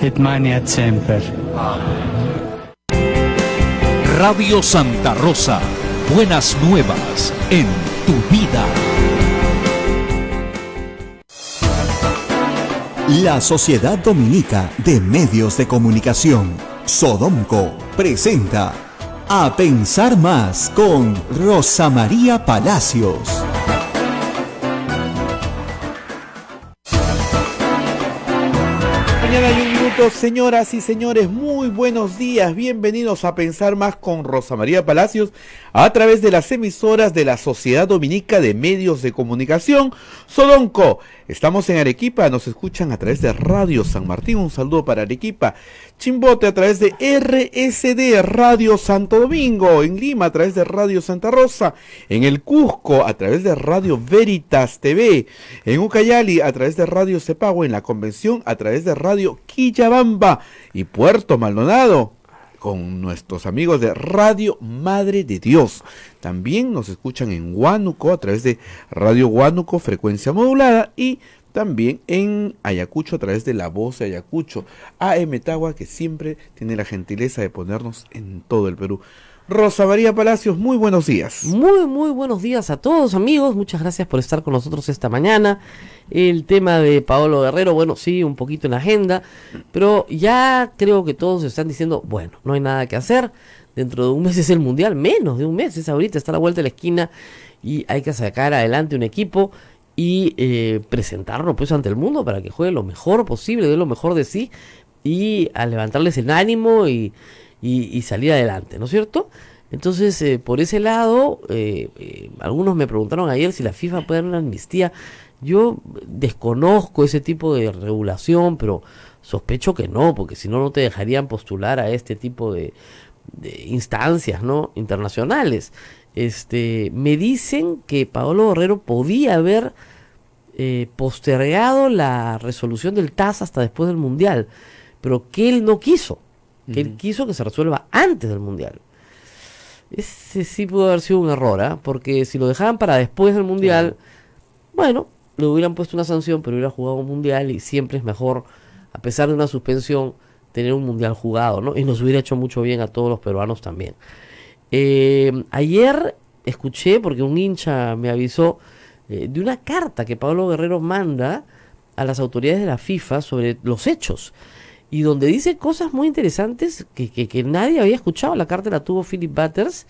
et maniat semper. Radio Santa Rosa, buenas nuevas en tu vida. La Sociedad Dominica de Medios de Comunicación, Sodomco, presenta A Pensar Más con Rosa María Palacios. Mañana y un minuto, señoras y señores, muy buenos días, bienvenidos a Pensar Más con Rosa María Palacios a través de las emisoras de la Sociedad Dominica de Medios de Comunicación, Sodomco. Estamos en Arequipa, nos escuchan a través de Radio San Martín, un saludo para Arequipa. Chimbote a través de RSD, Radio Santo Domingo, en Lima a través de Radio Santa Rosa, en el Cusco a través de Radio Veritas TV, en Ucayali a través de Radio Cepagua, en la Convención a través de Radio Quillabamba y Puerto Maldonado con nuestros amigos de Radio Madre de Dios. También nos escuchan en Huánuco a través de Radio Huánuco, frecuencia modulada, y también en Ayacucho a través de La Voz de Ayacucho, AM Tagua, que siempre tiene la gentileza de ponernos en todo el Perú. Rosa María Palacios, muy buenos días. Muy buenos días a todos, amigos. Muchas gracias por estar con nosotros esta mañana. El tema de Paolo Guerrero, bueno, sí, un poquito en la agenda, pero ya creo que todos están diciendo, bueno, no hay nada que hacer. Dentro de un mes es el Mundial, menos de un mes, es ahorita, está a la vuelta de la esquina y hay que sacar adelante un equipo y presentarlo pues ante el mundo para que juegue lo mejor posible, dé lo mejor de sí y a levantarles el ánimo y salir adelante, ¿no es cierto? Entonces, por ese lado, algunos me preguntaron ayer si la FIFA puede dar una amnistía. Yo desconozco ese tipo de regulación, pero sospecho que no, porque si no, no te dejarían postular a este tipo de instancias, ¿no?, internacionales. Me dicen que Paolo Guerrero podía haber postergado la resolución del TAS hasta después del Mundial, pero que él no quiso. Que él quiso que se resuelva antes del Mundial. Ese sí pudo haber sido un error, porque si lo dejaban para después del Mundial, bueno, le hubieran puesto una sanción, pero hubiera jugado un Mundial y siempre es mejor, a pesar de una suspensión, tener un Mundial jugado, ¿no? Y nos hubiera hecho mucho bien a todos los peruanos también. Ayer escuché, porque un hincha me avisó, de una carta que Paolo Guerrero manda a las autoridades de la FIFA sobre los hechos, y donde dice cosas muy interesantes que nadie había escuchado. La carta la tuvo Philip Butters,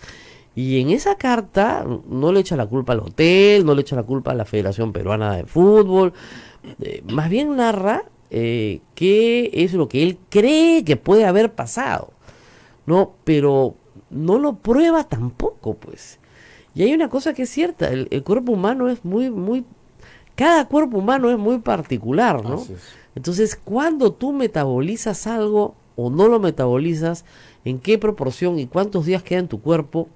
y en esa carta no le echa la culpa al hotel, no le echa la culpa a la Federación Peruana de Fútbol, más bien narra qué es lo que él cree que puede haber pasado, ¿no? Pero no lo prueba tampoco, pues. Y hay una cosa que es cierta, el cuerpo humano es cada cuerpo humano es muy particular, ¿no? Entonces, cuando tú metabolizas algo o no lo metabolizas, en qué proporción y cuántos días queda en tu cuerpo,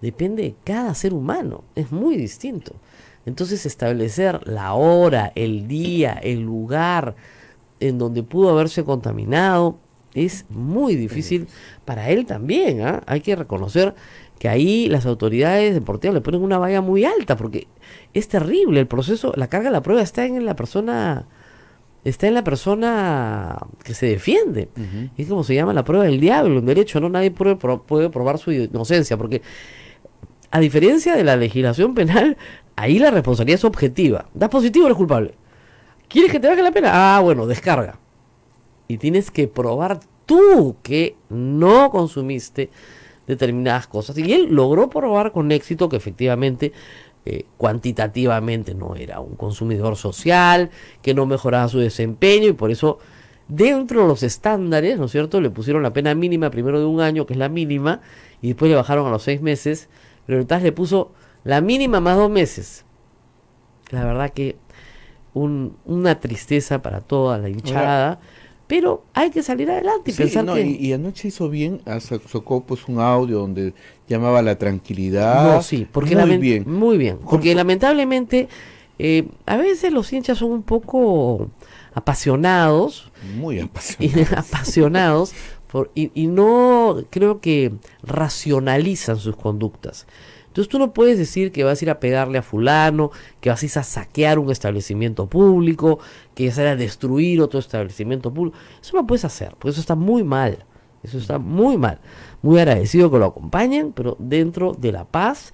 depende de cada ser humano, es muy distinto. Entonces, establecer la hora, el día, el lugar en donde pudo haberse contaminado es muy difícil para él también, ¿eh? Hay que reconocer que ahí las autoridades deportivas le ponen una valla muy alta, porque es terrible el proceso, la carga de la prueba está en la persona que se defiende. Es como se llama la prueba del diablo en derecho, ¿no? Nadie puede probar su inocencia, porque a diferencia de la legislación penal, ahí la responsabilidad es objetiva. ¿Das positivo o eres culpable? ¿Quieres que te baje la pena? Ah, bueno, descarga. Y tienes que probar tú que no consumiste determinadas cosas. Y él logró probar con éxito que efectivamente cuantitativamente no era un consumidor social, que no mejoraba su desempeño, y por eso dentro de los estándares, ¿no es cierto?, le pusieron la pena mínima primero de 1 año, que es la mínima, y después le bajaron a los 6 meses, pero el TAS le puso la mínima más 2 meses. La verdad que una tristeza para toda la hinchada. Pero hay que salir adelante y pensar que... Y anoche hizo bien, sacó pues un audio donde llamaba a la tranquilidad. No, sí, porque muy bien, porque lamentablemente a veces los hinchas son un poco apasionados. Muy apasionados. Y no creo que racionalizan sus conductas. Entonces tú no puedes decir que vas a ir a pegarle a fulano, que vas a ir a saquear un establecimiento público, que vas a ir a destruir otro establecimiento público. Eso no puedes hacer, porque eso está muy mal. Eso está muy mal. Muy agradecido que lo acompañen, pero dentro de la paz.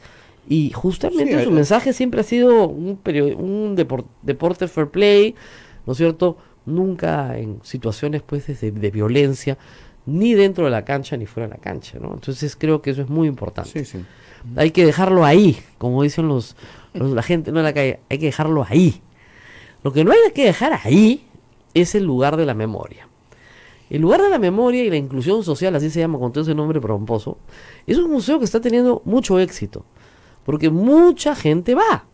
Y justamente su mensaje siempre ha sido un deporte fair play, ¿no es cierto? Nunca en situaciones pues de violencia, ni dentro de la cancha ni fuera de la cancha, ¿no? Entonces creo que eso es muy importante. Sí. Hay que dejarlo ahí, como dicen la gente, no en la calle, hay que dejarlo ahí. Lo que no hay que dejar ahí es el lugar de la memoria. El lugar de la memoria y la inclusión social, así se llama con todo ese nombre pomposo, es un museo que está teniendo mucho éxito, porque mucha gente va.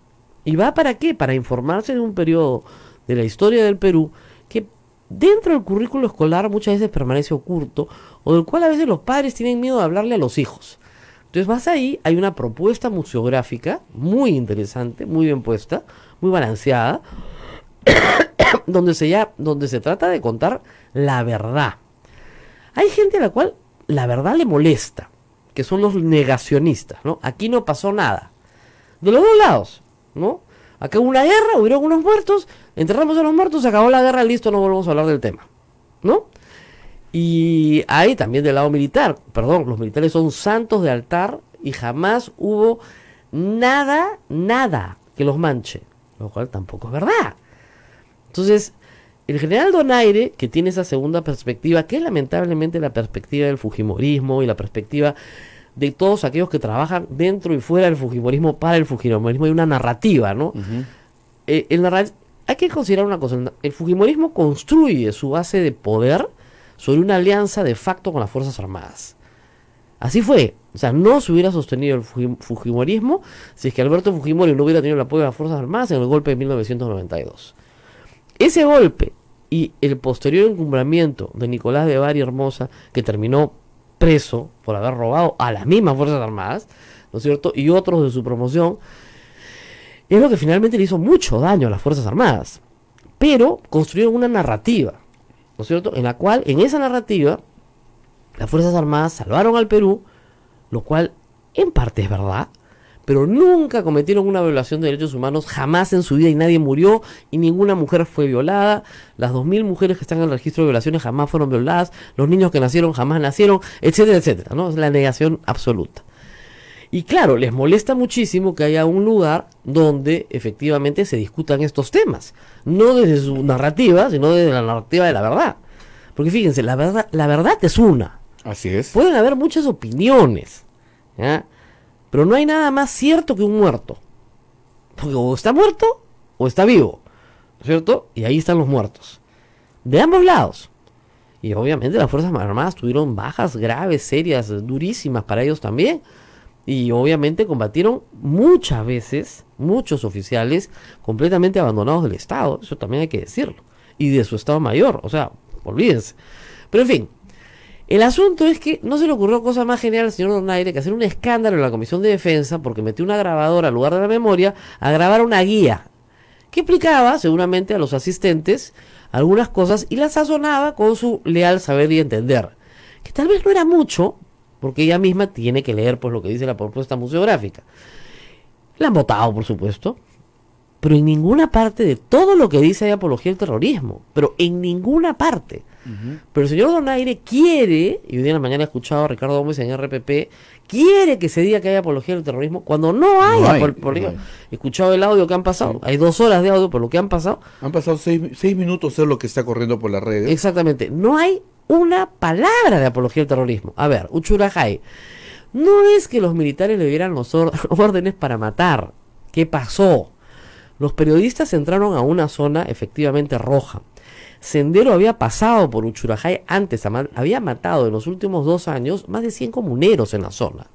¿Y va para qué? Para informarse de un periodo de la historia del Perú que dentro del currículo escolar muchas veces permanece oculto, o del cual a veces los padres tienen miedo de hablarle a los hijos. Entonces vas ahí, hay una propuesta museográfica muy interesante, muy bien puesta, muy balanceada, donde se trata de contar la verdad. Hay gente a la cual la verdad le molesta, que son los negacionistas, ¿no? Aquí no pasó nada. De los dos lados, ¿no? Acá hubo una guerra, hubieron unos muertos, enterramos a los muertos, se acabó la guerra, listo, no volvemos a hablar del tema, ¿no? Y hay también del lado militar, perdón, los militares son santos de altar y jamás hubo nada que los manche, lo cual tampoco es verdad. Entonces, el general Donaire, que tiene esa segunda perspectiva, que es lamentablemente la perspectiva del fujimorismo y la perspectiva de todos aquellos que trabajan dentro y fuera del fujimorismo para el fujimorismo, hay una narrativa, ¿no? Hay que considerar una cosa, el fujimorismo construye su base de poder sobre una alianza de facto con las Fuerzas Armadas. Así fue. O sea, no se hubiera sostenido el fujimorismo si es que Alberto Fujimori no hubiera tenido el apoyo de las Fuerzas Armadas en el golpe de 1992. Ese golpe y el posterior encumbramiento de Nicolás de Bari Hermosa, que terminó preso por haber robado a las mismas Fuerzas Armadas, ¿no es cierto?, y otros de su promoción, es lo que finalmente le hizo mucho daño a las Fuerzas Armadas. Pero construyeron una narrativa, ¿no es cierto?, en la cual, en esa narrativa, las Fuerzas Armadas salvaron al Perú, lo cual en parte es verdad, pero nunca cometieron una violación de derechos humanos, jamás en su vida, y nadie murió, y ninguna mujer fue violada. Las 2000 mujeres que están en el registro de violaciones jamás fueron violadas, los niños que nacieron jamás nacieron, etcétera, etcétera, ¿no? Es la negación absoluta. Y claro, les molesta muchísimo que haya un lugar donde efectivamente se discutan estos temas, no desde su narrativa, sino desde la narrativa de la verdad. Porque fíjense, la verdad es una. Así es. Pueden haber muchas opiniones, ¿ya? Pero no hay nada más cierto que un muerto. Porque o está muerto o está vivo, ¿cierto? Y ahí están los muertos. De ambos lados. Y obviamente las Fuerzas Armadas tuvieron bajas graves, serias, durísimas para ellos también. Y obviamente combatieron muchas veces, muchos oficiales completamente abandonados del Estado. Eso también hay que decirlo. Y de su Estado Mayor, o sea, olvídense. Pero en fin. El asunto es que no se le ocurrió cosa más genial al señor Donaire que hacer un escándalo en la Comisión de Defensa porque metió una grabadora al lugar de la memoria a grabar una guía que explicaba seguramente a los asistentes algunas cosas y las sazonaba con su leal saber y entender, que tal vez no era mucho porque ella misma tiene que leer pues lo que dice la propuesta museográfica. La han votado, por supuesto, pero en ninguna parte de todo lo que dice hay apología al terrorismo, pero en ninguna parte. Pero el señor Donaire quiere, y hoy día en la mañana he escuchado a Ricardo Gómez en RPP, quiere que se diga que hay apología del terrorismo cuando no hay apología. He escuchado el audio que han pasado, hay 2 horas de audio por lo que han pasado. Han pasado 6 minutos, es lo que está corriendo por las redes. Exactamente, no hay una palabra de apología del terrorismo. A ver, Uchurajay, no es que los militares le dieran los órdenes para matar. ¿Qué pasó? Los periodistas entraron a una zona efectivamente roja. Sendero había pasado por Uchurajay antes, había matado en los últimos 2 años más de 100 comuneros en la zona.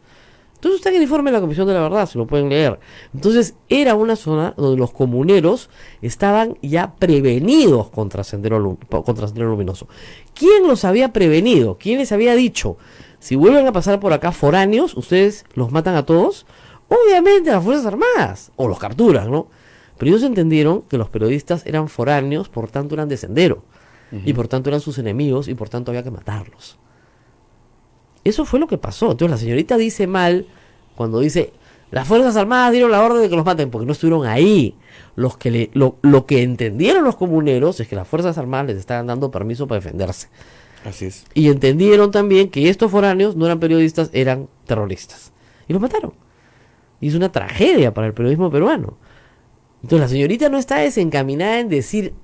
Entonces está en el informe de la Comisión de la Verdad, se lo pueden leer. Entonces era una zona donde los comuneros estaban ya prevenidos contra Sendero Luminoso. ¿Quién los había prevenido? ¿Quién les había dicho? Si vuelven a pasar por acá foráneos, ustedes los matan a todos. Obviamente las Fuerzas Armadas, o los capturan, ¿no? Pero ellos entendieron que los periodistas eran foráneos, por tanto eran de Sendero. Y por tanto eran sus enemigos y por tanto había que matarlos. Eso fue lo que pasó. Entonces la señorita dice mal cuando dice, Las Fuerzas Armadas dieron la orden de que los maten porque no estuvieron ahí. Lo que entendieron los comuneros es que las Fuerzas Armadas les estaban dando permiso para defenderse. Así es. Y entendieron también que estos foráneos no eran periodistas, eran terroristas. Y los mataron. Y es una tragedia para el periodismo peruano. Entonces la señorita no está desencaminada en decir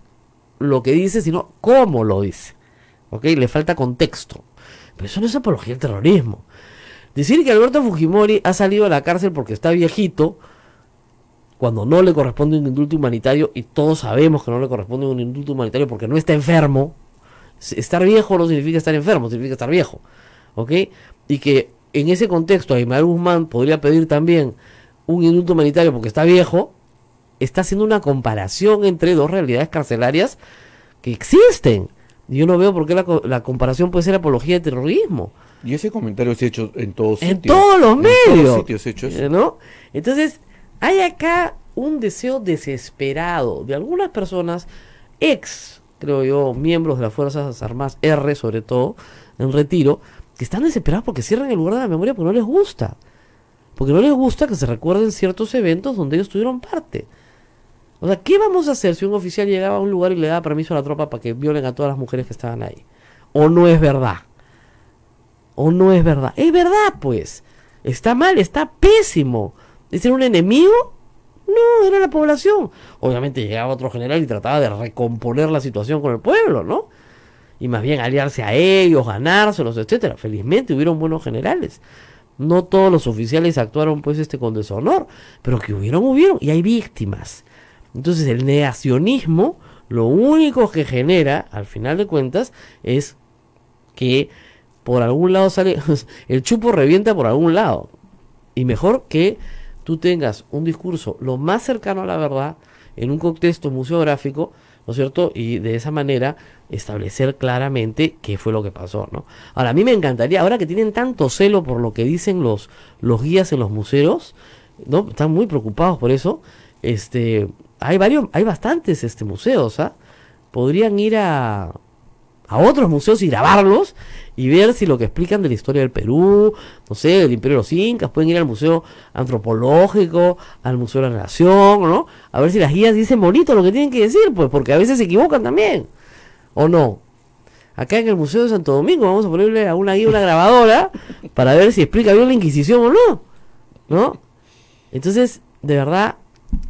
lo que dice, sino cómo lo dice. ¿Ok? Le falta contexto. Pero eso no es apología al terrorismo. Decir que Alberto Fujimori ha salido de la cárcel porque está viejito, cuando no le corresponde un indulto humanitario, y todos sabemos que no le corresponde un indulto humanitario porque no está enfermo. Estar viejo no significa estar enfermo, significa estar viejo. ¿Ok? Y que en ese contexto Aymar Guzmán podría pedir también un indulto humanitario porque está viejo, está haciendo una comparación entre dos realidades carcelarias que existen. Y yo no veo por qué la comparación puede ser apología de terrorismo. Y ese comentario se ha hecho en todos En sitios. todos los medios. En todos sitios hechos. ¿No? Entonces, hay acá un deseo desesperado de algunas personas, creo yo, miembros de las Fuerzas Armadas, R sobre todo, en retiro, que están desesperados porque cierran el lugar de la memoria porque no les gusta. Porque no les gusta que se recuerden ciertos eventos donde ellos tuvieron parte. O sea, ¿qué vamos a hacer si un oficial llegaba a un lugar y le daba permiso a la tropa para que violen a todas las mujeres que estaban ahí? ¿O no es verdad? ¿O no es verdad? Es verdad, pues. Está mal, está pésimo. ¿Es un enemigo? No, era la población. Obviamente llegaba otro general y trataba de recomponer la situación con el pueblo, ¿no? Y más bien aliarse a ellos, ganárselos, etcétera. Felizmente hubieron buenos generales. No todos los oficiales actuaron pues con deshonor, pero que hubieron, y hay víctimas. Entonces el negacionismo lo único que genera, al final de cuentas, es que por algún lado sale, el chupo revienta por algún lado. Y mejor que tú tengas un discurso lo más cercano a la verdad, en un contexto museográfico, ¿no es cierto? Y de esa manera establecer claramente qué fue lo que pasó, ¿no? Ahora, a mí me encantaría, ahora que tienen tanto celo por lo que dicen los guías en los museos, ¿no? Están muy preocupados por eso. Hay bastantes museos, ¿ah? Podrían ir a otros museos y grabarlos y ver si lo que explican de la historia del Perú, no sé, del Imperio de los Incas, pueden ir al Museo Antropológico, al Museo de la Nación, ¿no? A ver si las guías dicen bonito lo que tienen que decir, pues, porque a veces se equivocan también, ¿o no? Acá en el Museo de Santo Domingo vamos a ponerle a una guía una grabadora para ver si explica bien la Inquisición o no, ¿no? Entonces, de verdad,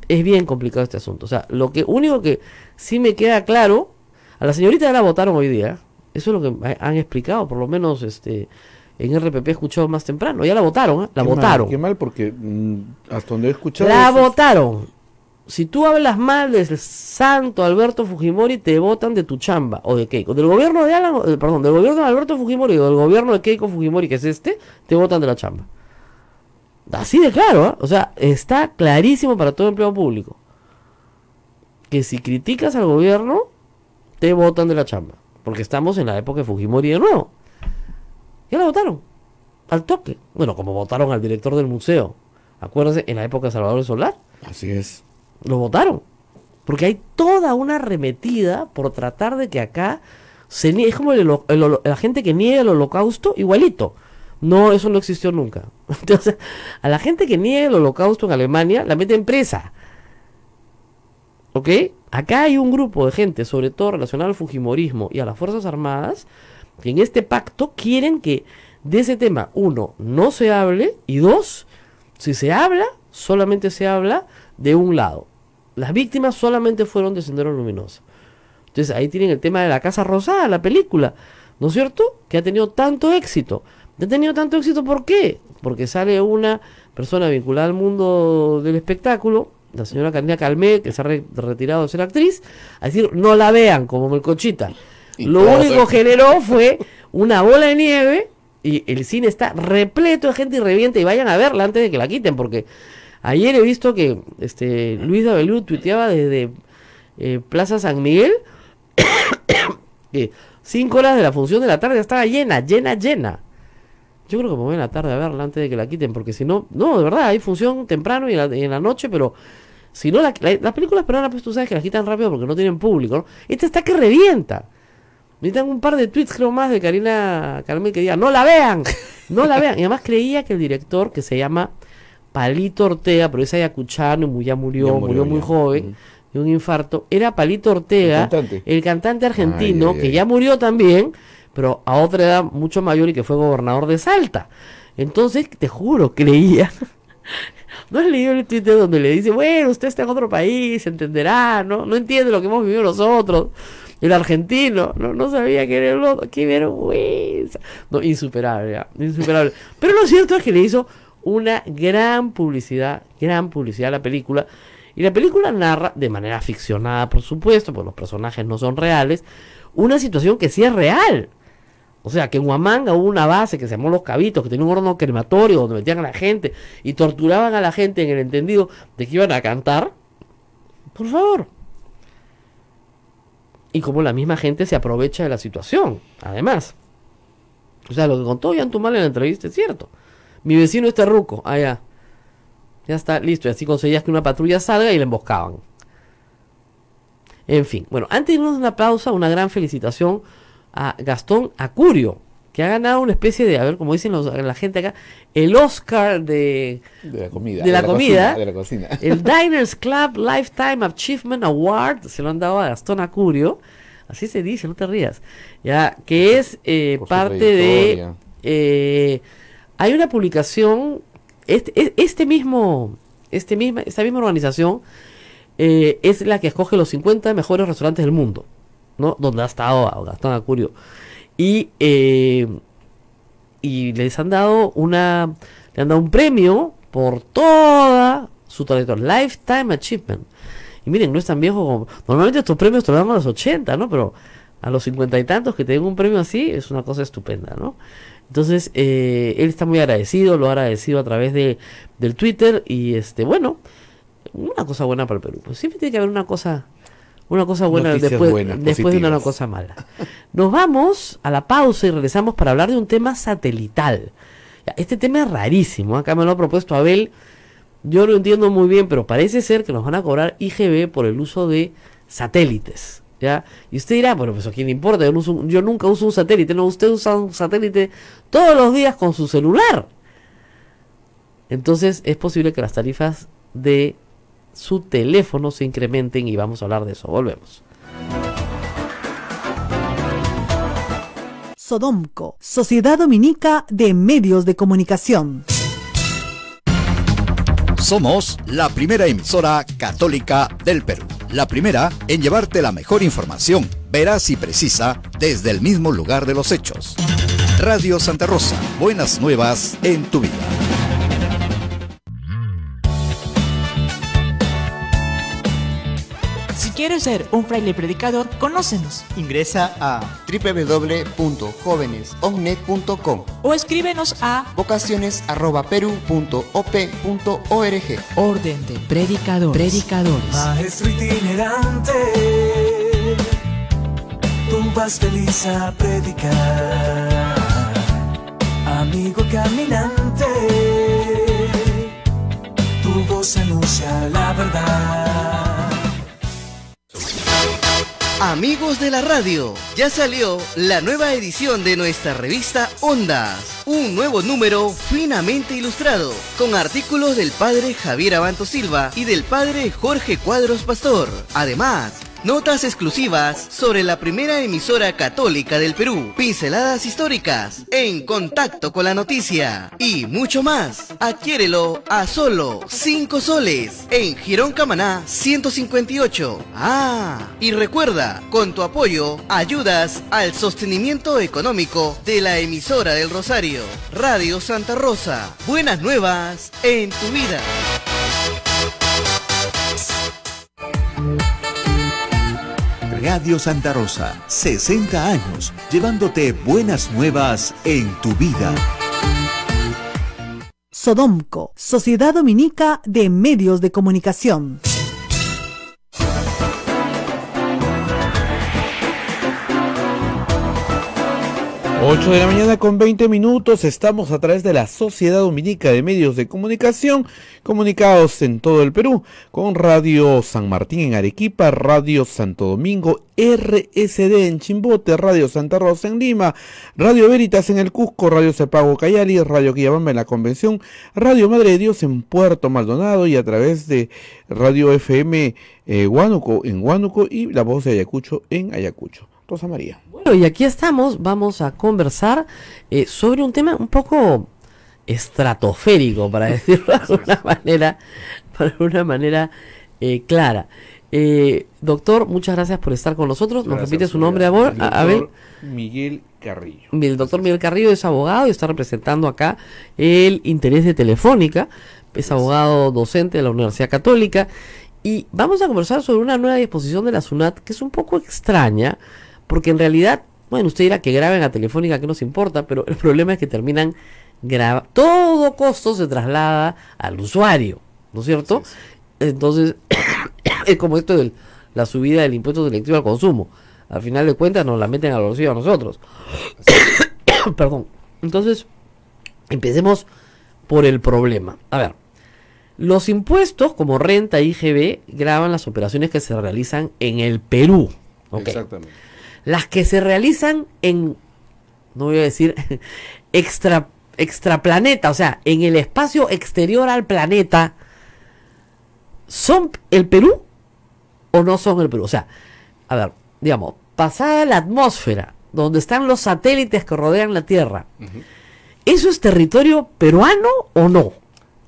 es bien complicado este asunto. O sea, lo único que sí me queda claro, a la señorita ya la votaron hoy día. Eso es lo que han explicado, por lo menos en RPP he escuchado más temprano. Ya la votaron, ¿eh? La votaron. Qué mal, porque hasta donde he escuchado... La votaron. Si tú hablas mal del santo Alberto Fujimori, te votan de tu chamba, o de Keiko. Del gobierno de del gobierno de Alberto Fujimori o del gobierno de Keiko Fujimori, que es te votan de la chamba. Así de claro, ¿eh? O sea, está clarísimo para todo empleado público que si criticas al gobierno, te votan de la chamba. Porque estamos en la época de Fujimori de nuevo. Ya la votaron. Al toque. Bueno, como votaron al director del museo. Acuérdense, en la época de Salvador Solar. Así es. Lo votaron. Porque hay toda una arremetida por tratar de que acá es como la gente que niega el holocausto, igualito. No, eso no existió nunca. Entonces, a la gente que niega el holocausto en Alemania, la meten presa. ¿Ok? Acá hay un grupo de gente, sobre todo relacionada al fujimorismo y a las Fuerzas Armadas, que en este pacto quieren que de ese tema, uno, no se hable, y dos, si se habla, solamente se habla de un lado. Las víctimas solamente fueron de Sendero Luminoso. Entonces ahí tienen el tema de la Casa Rosada, la película, ¿no es cierto? Que ha tenido tanto éxito. ¿Ha tenido tanto éxito por qué? Porque sale una persona vinculada al mundo del espectáculo, la señora Carolina Calmé, que se ha retirado de ser actriz, a decir, no la vean como Melcochita. Lo único que generó fue una bola de nieve y el cine está repleto de gente y revienta, y vayan a verla antes de que la quiten, porque ayer he visto que Luis Dabelú tuiteaba desde Plaza San Miguel que 5 horas de la función de la tarde estaba llena. Yo creo que me voy en la tarde a verla antes de que la quiten, porque si no, de verdad, hay función temprano y en la noche, pero si no, las películas peruanas, pues tú sabes que las quitan rápido porque no tienen público, ¿no? Esta está que revienta. Necesitan un par de tweets, creo, más de Karina Carmel que diga, no la vean. Y además creía que el director, que se llama Palito Ortega, pero es ayacuchano y ya murió muy joven, de un infarto. Era Palito Ortega, el cantante argentino, que ya murió también, pero a otra edad mucho mayor y que fue gobernador de Salta. Entonces, te juro, creía. ¿No has leído el Twitter donde le dice, bueno, usted está en otro país, entenderá, no entiende lo que hemos vivido nosotros? El argentino, no sabía que era el otro, qué vergüenza. No, insuperable. Pero lo cierto es que le hizo una gran publicidad a la película. Y la película narra, de manera ficcionada, por supuesto, porque los personajes no son reales, una situación que sí es real. O sea, que en Huamanga hubo una base que se llamó Los Cabitos, que tenía un horno crematorio donde metían a la gente y torturaban a la gente en el entendido de que iban a cantar. Por favor. Y como la misma gente se aprovecha de la situación, además. O sea, lo que contó Yantumal en la entrevista es cierto. Mi vecino está ruco, allá. Ya está, listo. Y así conseguías que una patrulla salga y la emboscaban. En fin, bueno, antes de irnos a una pausa, una gran felicitación a Gastón Acurio, que ha ganado una especie de, a ver, como dicen la gente acá, el Oscar de la comida, de la cocina. El Diners Club Lifetime Achievement Award, se lo han dado a Gastón Acurio, así se dice, no te rías, ya, que es parte de, hay una publicación, esta misma organización es la que escoge los 50 mejores restaurantes del mundo, ¿no? Donde ha estado Gastón Acurio. Y les han dado un premio por toda su trayectoria, Lifetime Achievement. Y miren, no es tan viejo como, normalmente estos premios te los dan a los 80, ¿no? Pero a los 50 y tantos que te den un premio así es una cosa estupenda, ¿no? Entonces, él está muy agradecido, lo ha agradecido a través del Twitter. Y bueno, una cosa buena para el Perú. Pues siempre tiene que haber una cosa buena después de una cosa mala. Nos vamos a la pausa y regresamos para hablar de un tema satelital. Este tema es rarísimo, acá me lo ha propuesto Abel. Yo no entiendo muy bien, pero parece ser que nos van a cobrar IGB por el uso de satélites, ¿ya? Y usted dirá, bueno, pues a quién le importa, yo nunca uso un satélite. No, usted usa un satélite todos los días con su celular. Entonces es posible que las tarifas de su teléfono se incrementen y vamos a hablar de eso. Volvemos. Sodomco, Sociedad Dominica de Medios de Comunicación. Somos la primera emisora católica del Perú. La primera en llevarte la mejor información, veraz y precisa, desde el mismo lugar de los hechos. Radio Santa Rosa, buenas nuevas en tu vida. Si quieres ser un fraile predicador, conócenos. Ingresa a www.jovenesognet.com o escríbenos a vocaciones@peru.op.org. Orden de Predicadores. Maestro itinerante, tú vas feliz a predicar. Amigo caminante, tu voz anuncia la verdad. Amigos de la radio, ya salió la nueva edición de nuestra revista Ondas, un nuevo número finamente ilustrado, con artículos del padre Javier Abanto Silva y del padre Jorge Cuadros Pastor. Además, notas exclusivas sobre la primera emisora católica del Perú, pinceladas históricas, en contacto con la noticia y mucho más. Adquiérelo a solo 5 soles en Girón Camaná 158. Y recuerda, con tu apoyo ayudas al sostenimiento económico de la emisora del Rosario, Radio Santa Rosa. Buenas nuevas en tu vida. Radio Santa Rosa, 60 años, llevándote buenas nuevas en tu vida. Sodomco, Sociedad Dominica de Medios de Comunicación. 8 de la mañana con 20 minutos, estamos a través de la Sociedad Dominica de Medios de Comunicación, comunicados en todo el Perú, con Radio San Martín en Arequipa, Radio Santo Domingo, RSD en Chimbote, Radio Santa Rosa en Lima, Radio Veritas en el Cusco, Radio Cepago Cayali, Radio Quillabamba en la Convención, Radio Madre de Dios en Puerto Maldonado y a través de Radio FM Huánuco en Huánuco y La Voz de Ayacucho en Ayacucho. Rosa María. Bueno, y aquí estamos, vamos a conversar sobre un tema un poco estratosférico, para decirlo de una manera clara. Doctor, muchas gracias por estar con nosotros. ¿Nos repite su nombre, amor? Abel Miguel Carrillo. El doctor Miguel Carrillo es abogado y está representando acá el interés de Telefónica. Es abogado docente de la Universidad Católica. Y vamos a conversar sobre una nueva disposición de la SUNAT que es un poco extraña, porque en realidad, bueno, usted dirá que graben a Telefónica, que nos importa, pero el problema es que terminan grabando. Todo costo se traslada al usuario, ¿no es cierto? Sí. Entonces, es como esto de la subida del impuesto selectivo al consumo. Al final de cuentas nos la meten al bolsillo a nosotros. Perdón. Entonces, empecemos por el problema. A ver, los impuestos como renta e IGB graban las operaciones que se realizan en el Perú. Okay. Exactamente. Las que se realizan en, no voy a decir, extraplaneta, o sea, en el espacio exterior al planeta, ¿son el Perú o no son el Perú? O sea, a ver, digamos, pasada la atmósfera, donde están los satélites que rodean la Tierra, ¿eso es territorio peruano o no?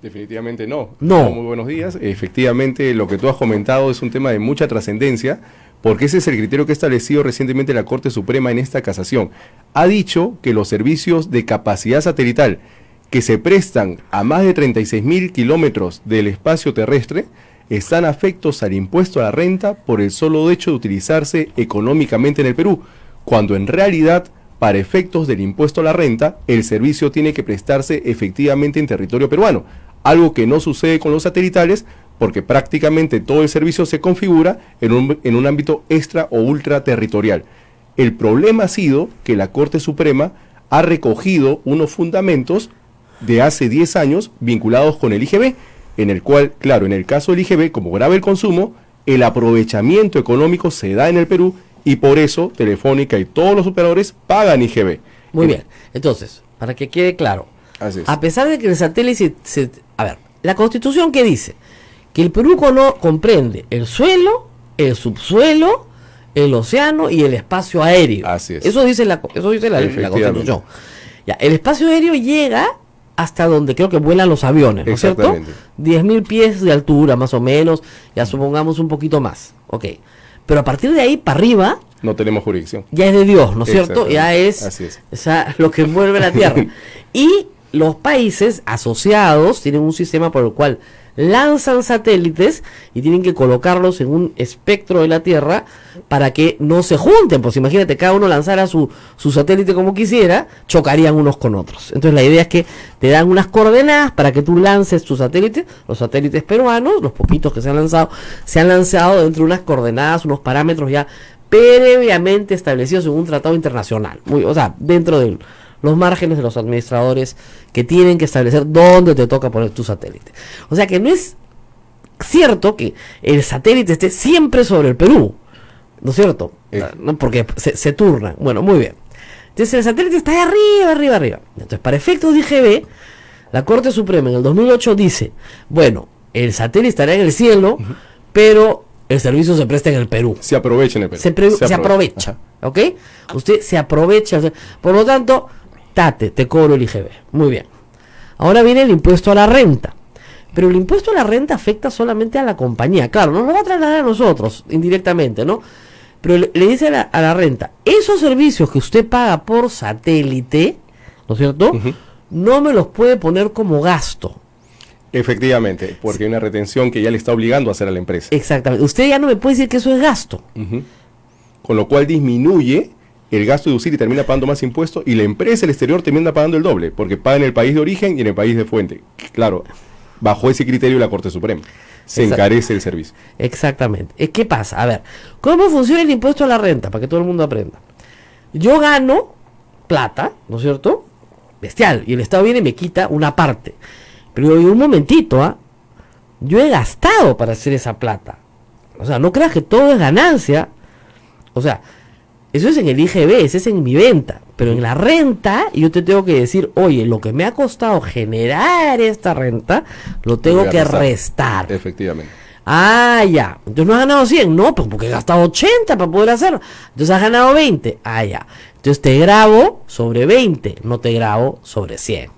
Definitivamente no. No. Muy buenos días. Efectivamente, lo que tú has comentado es un tema de mucha trascendencia, porque ese es el criterio que ha establecido recientemente la Corte Suprema en esta casación. Ha dicho que los servicios de capacidad satelital que se prestan a más de 36.000 kilómetros del espacio terrestre están afectos al impuesto a la renta por el solo hecho de utilizarse económicamente en el Perú, cuando en realidad, para efectos del impuesto a la renta, el servicio tiene que prestarse efectivamente en territorio peruano, algo que no sucede con los satelitales, porque prácticamente todo el servicio se configura en un ámbito extra o ultra territorial. El problema ha sido que la Corte Suprema ha recogido unos fundamentos de hace 10 años vinculados con el IGB, en el cual, claro, en el caso del IGB, como grava el consumo, el aprovechamiento económico se da en el Perú y por eso Telefónica y todos los operadores pagan IGB. Muy bien, entonces, para que quede claro, a pesar de que el satélite a ver, la Constitución, ¿qué dice? Que el Perú comprende el suelo, el subsuelo, el océano y el espacio aéreo. Así es. Eso dice la Constitución. Ya, el espacio aéreo llega hasta donde creo que vuelan los aviones, ¿no es cierto? 10.000 pies de altura, más o menos, ya supongamos un poquito más. Ok. Pero a partir de ahí para arriba no tenemos jurisdicción. Ya es de Dios, ¿no es cierto? Ya es lo que envuelve la Tierra. Y los países asociados tienen un sistema por el cual lanzan satélites y tienen que colocarlos en un espectro de la Tierra para que no se junten. Pues imagínate, cada uno lanzara su satélite como quisiera, chocarían unos con otros. Entonces la idea es que te dan unas coordenadas para que tú lances tu satélite. Los satélites peruanos, los poquitos que se han lanzado dentro de unas coordenadas, unos parámetros ya previamente establecidos en un tratado internacional. O sea, dentro de los márgenes de los administradores que tienen que establecer dónde te toca poner tu satélite. O sea que no es cierto que el satélite esté siempre sobre el Perú, ¿no es cierto? No, porque se turnan. Bueno, muy bien. Entonces el satélite está de arriba. Entonces, para efectos de IGB, la Corte Suprema en el 2008 dice, bueno, el satélite estará en el cielo, pero el servicio se presta en el Perú. Se aprovecha en el Perú. Se aprovecha. ¿Ok? Usted se aprovecha. Por lo tanto, te cobro el IGB. Muy bien. Ahora viene el impuesto a la renta. Pero el impuesto a la renta afecta solamente a la compañía. Claro, nos lo va a trasladar a nosotros, indirectamente, ¿no? Pero le dice a la renta, esos servicios que usted paga por satélite, ¿no es cierto? No me los puede poner como gasto. Efectivamente, porque hay una retención que ya le está obligando a hacer a la empresa. Exactamente. Usted ya no me puede decir que eso es gasto. Con lo cual disminuye el gasto de UCIR y termina pagando más impuestos, y la empresa del exterior termina pagando el doble, porque paga en el país de origen y en el país de fuente. Claro, bajo ese criterio la Corte Suprema se encarece el servicio. Exactamente. ¿Qué pasa? A ver, ¿cómo funciona el impuesto a la renta? Para que todo el mundo aprenda. Yo gano plata, ¿no es cierto? Bestial. Y el Estado viene y me quita una parte. Pero un momentito, yo he gastado para hacer esa plata. O sea, no creas que todo es ganancia. O sea, eso es en el IGB, ese es en mi venta. Pero en la renta, yo te tengo que decir, oye, lo que me ha costado generar esta renta, lo tengo que restar. Efectivamente. Ah, ya. Entonces no has ganado 100, no, pues porque he gastado 80 para poder hacerlo. Entonces has ganado 20. Ah, ya. Entonces te grabo sobre 20, no te grabo sobre 100.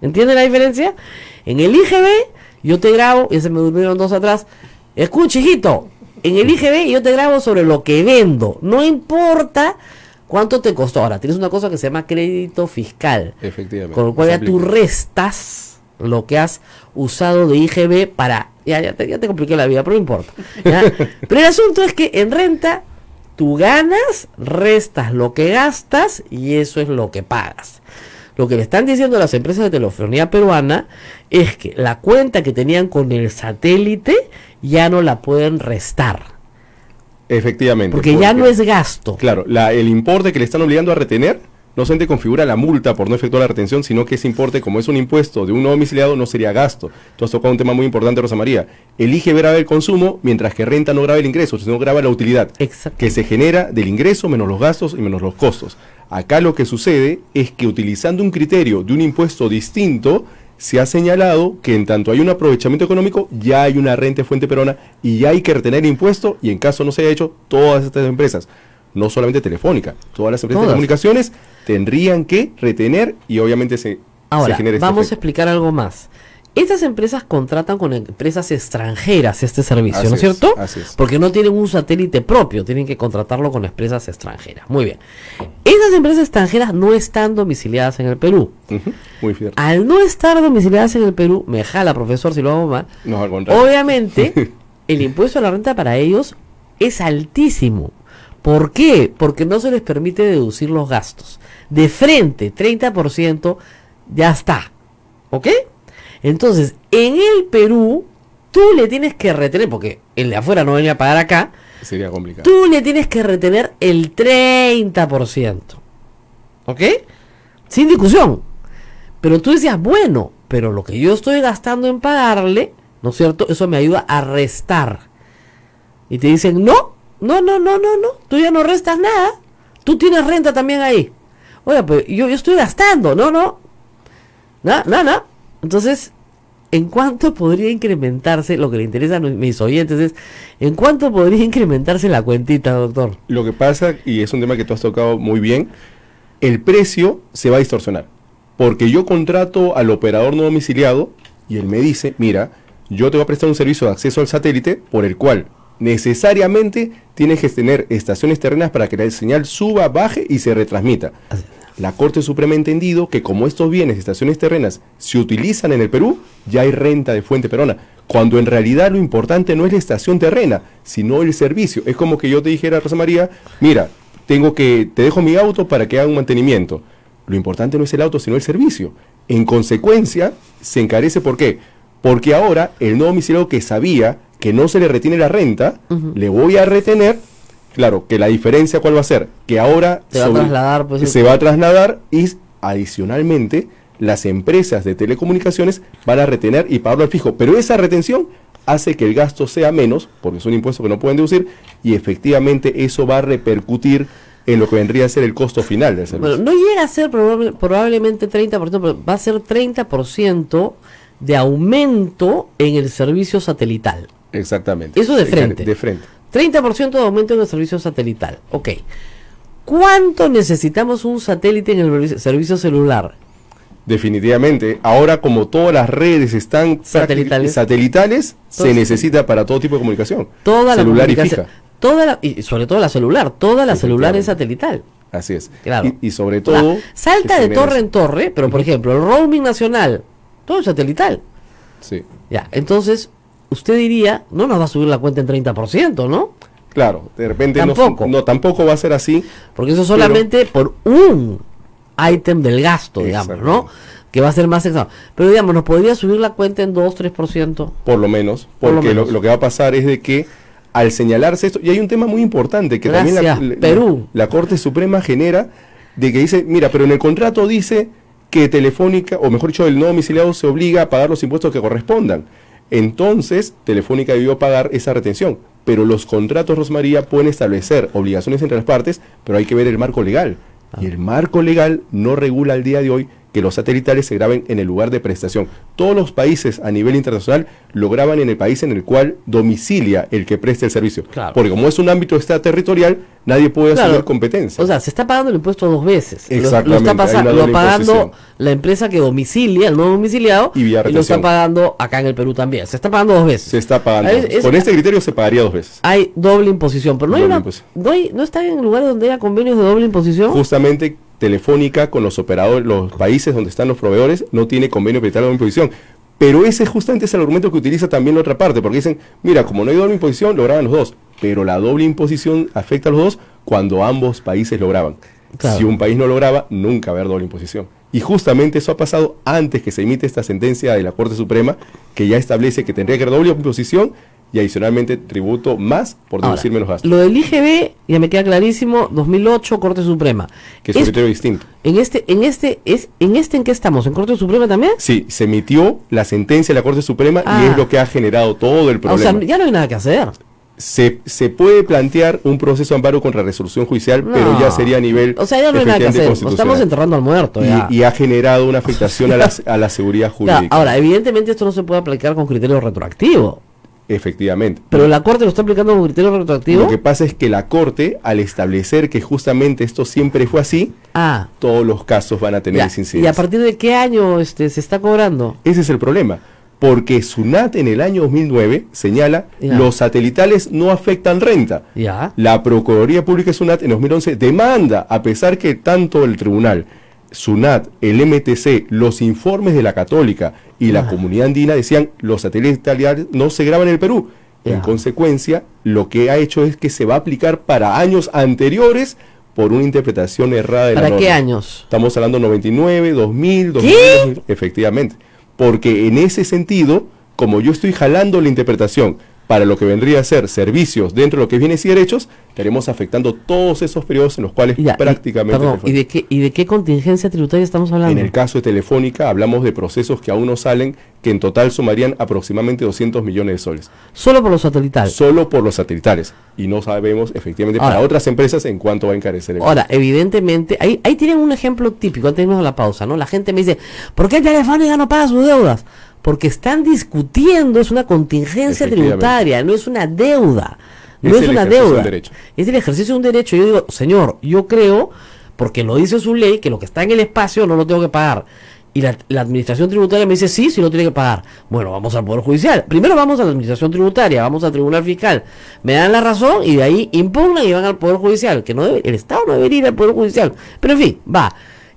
¿Entiendes la diferencia? En el IGB, yo te grabo, y se me durmieron dos atrás. Escucha, hijito, en el IGB yo te grabo sobre lo que vendo. No importa cuánto te costó. Ahora, tienes una cosa que se llama crédito fiscal. Efectivamente. Con lo cual ya tú restas lo que has usado de IGB para... Ya te compliqué la vida, pero no importa. ¿Ya? Pero el asunto es que en renta tú ganas, restas lo que gastas y eso es lo que pagas. Lo que le están diciendo las empresas de telefonía peruana es que la cuenta que tenían con el satélite ya no la pueden restar. Efectivamente. Porque ya no es gasto. Claro, el importe que le están obligando a retener no solamente configura la multa por no efectuar la retención, sino que ese importe, como es un impuesto de un no domiciliado, no sería gasto. Tú has tocado un tema muy importante, Rosa María. El IGB graba el consumo, mientras que renta no graba el ingreso, sino graba la utilidad. Exacto. Que se genera del ingreso menos los gastos y menos los costos. Acá lo que sucede es que utilizando un criterio de un impuesto distinto, se ha señalado que en tanto hay un aprovechamiento económico, ya hay una renta de fuente peruana y ya hay que retener el impuesto, y en caso no se haya hecho, todas estas empresas, no solamente Telefónica, todas las empresas de comunicaciones tendrían que retener y obviamente se genera este vamos efecto. a explicar algo más. Estas empresas contratan con empresas extranjeras este servicio, Así ¿no es cierto? Así es. Porque no tienen un satélite propio, tienen que contratarlo con empresas extranjeras. Muy bien. Esas empresas extranjeras no están domiciliadas en el Perú. Muy cierto. Al no estar domiciliadas en el Perú, me jala, profesor, si lo hago mal. No, al contrario. Obviamente, el impuesto a la renta para ellos es altísimo. ¿Por qué? Porque no se les permite deducir los gastos. De frente, 30%, ya está. ¿Ok? Entonces, en el Perú, tú le tienes que retener, porque el de afuera no venía a pagar acá. Sería complicado. Tú le tienes que retener el 30%. ¿Ok? Sin discusión. Pero tú decías, bueno, pero lo que yo estoy gastando en pagarle, ¿no es cierto? Eso me ayuda a restar. Y te dicen, no, tú ya no restas nada. Tú tienes renta también ahí. Oye, pero yo estoy gastando, no. Entonces, ¿en cuánto podría incrementarse? Lo que le interesa a mis oyentes es, ¿en cuánto podría incrementarse la cuentita, doctor? Lo que pasa, y es un tema que tú has tocado muy bien, el precio se va a distorsionar. Porque yo contrato al operador no domiciliado y él me dice, mira, yo te voy a prestar un servicio de acceso al satélite por el cual necesariamente tienes que tener estaciones terrenas para que la señal suba, baje y se retransmita. La Corte Suprema ha entendido que como estos bienes, estaciones terrenas, se utilizan en el Perú, ya hay renta de fuente peruana, cuando en realidad lo importante no es la estación terrena, sino el servicio. Es como que yo te dijera, Rosa María, mira, te dejo mi auto para que haga un mantenimiento. Lo importante no es el auto, sino el servicio. En consecuencia, se encarece, ¿por qué? Porque ahora el no domiciliado que sabía que no se le retiene la renta, le voy a retener. Claro, que la diferencia ¿cuál va a ser? Que ahora se va a trasladar y adicionalmente las empresas de telecomunicaciones van a retener y pagarlo al fijo. Pero esa retención hace que el gasto sea menos, porque es un impuesto que no pueden deducir, y efectivamente eso va a repercutir en lo que vendría a ser el costo final del servicio. Bueno, no llega a ser probablemente 30%, pero va a ser 30% de aumento en el servicio satelital. Exactamente. Eso de frente. De frente. 30% de aumento en el servicio satelital. Ok. ¿Cuánto necesitamos un satélite en el servicio celular? Definitivamente. Ahora, como todas las redes están satelitales, se necesita para todo tipo de comunicación. Toda celular la comunicación, y fija. Y sobre todo la celular. Toda la celular es satelital. Así es. Claro. Y sobre todo... salta de torre en torre, pero por ejemplo, el roaming nacional, todo es satelital. Sí. Ya, entonces, usted diría, no nos va a subir la cuenta en 30%, ¿no? Claro, de repente tampoco. No, tampoco va a ser así. Porque eso solamente por un ítem del gasto, digamos, ¿no? Que va a ser más exacto. Pero digamos, ¿nos podría subir la cuenta en 2-3%? Por lo menos, porque lo que va a pasar es de que al señalarse esto, y hay un tema muy importante que también Perú. la Corte Suprema genera de que dice, mira, pero en el contrato dice que Telefónica, o mejor dicho, el no domiciliado se obliga a pagar los impuestos que correspondan. Entonces, Telefónica debió pagar esa retención. Pero los contratos, Rosmaría, pueden establecer obligaciones entre las partes, pero hay que ver el marco legal. Y el marco legal no regula al día de hoy que los satelitales se graben en el lugar de prestación. Todos los países a nivel internacional lo graban en el país en el cual domicilia el que preste el servicio. Claro. Porque como es un ámbito extraterritorial, nadie puede asumir competencia. O sea, se está pagando el impuesto 2 veces. Exactamente. Lo pagando la empresa que domicilia, el no domiciliado, y vía lo retención. está pagando acá en el Perú también. Se está pagando 2 veces. Se está pagando. Con este criterio se pagaría 2 veces. Hay doble imposición, pero no están en lugares donde haya convenios de doble imposición. Justamente Telefónica con los operadores, los países donde están los proveedores, no tiene convenio para evitar la doble imposición. Pero ese justamente es el argumento que utiliza también la otra parte, porque dicen, mira, como no hay doble imposición, lo graban los dos. Pero la doble imposición afecta a los dos cuando ambos países lo graban. Claro. Si un país no lo graba, nunca va a haber doble imposición. Y justamente eso ha pasado antes que se emite esta sentencia de la Corte Suprema, que ya establece que tendría que haber doble imposición y adicionalmente tributo más por deducir menos gastos. Lo del IGB ya me queda clarísimo, 2008, Corte Suprema. Que es un criterio distinto. ¿En qué estamos? ¿En Corte Suprema también? Sí, se emitió la sentencia de la Corte Suprema y es lo que ha generado todo el problema. O sea, ya no hay nada que hacer. Se puede plantear un proceso de amparo contra resolución judicial, pero ya sería a nivel. O sea, ya no hay nada que hacer. Estamos enterrando al muerto. Y ha generado una afectación a la seguridad jurídica. Claro, ahora, evidentemente esto no se puede aplicar con criterio retroactivo. Efectivamente. Pero la Corte lo está aplicando con criterio retroactivo. Lo que pasa es que la Corte, al establecer que justamente esto siempre fue así, todos los casos van a tener esa incidencia. ¿Y a partir de qué año se está cobrando? Ese es el problema. Porque SUNAT en el año 2009 señala los satelitales no afectan renta. La Procuraduría Pública de SUNAT en 2011 demanda, a pesar que tanto el tribunal, SUNAT, el MTC, los informes de la Católica y la comunidad andina decían los satelitales no se graban en el Perú. En consecuencia, lo que ha hecho es que se va a aplicar para años anteriores por una interpretación errada de la norma. ¿Para qué años? Estamos hablando 99, 2000, 2000, efectivamente. Porque en ese sentido, como yo estoy jalando la interpretación para lo que vendría a ser servicios dentro de lo que viene y derechos, estaremos afectando todos esos periodos en los cuales prácticamente... ¿Y de qué contingencia tributaria estamos hablando? En el caso de Telefónica hablamos de procesos que aún no salen, que en total sumarían aproximadamente 200 millones de soles. ¿Solo por los satelitales? Solo por los satelitales. Y no sabemos efectivamente para otras empresas en cuánto va a encarecer el Ahora, evidentemente, ahí tienen un ejemplo típico, antes de irnos a la pausa, ¿no? La gente me dice, ¿por qué Telefónica no paga sus deudas? Porque están discutiendo, es una contingencia tributaria, no es una deuda. No es una deuda. Es el ejercicio de un derecho. Yo digo, señor, yo creo, porque lo dice su ley, que lo que está en el espacio no lo tengo que pagar. Y la administración tributaria me dice, sí lo tiene que pagar. Bueno, vamos al Poder Judicial. Primero vamos a la administración tributaria, vamos al Tribunal Fiscal. Me dan la razón y de ahí impugnan y van al Poder Judicial. Que el Estado no debería ir al Poder Judicial. Pero en fin,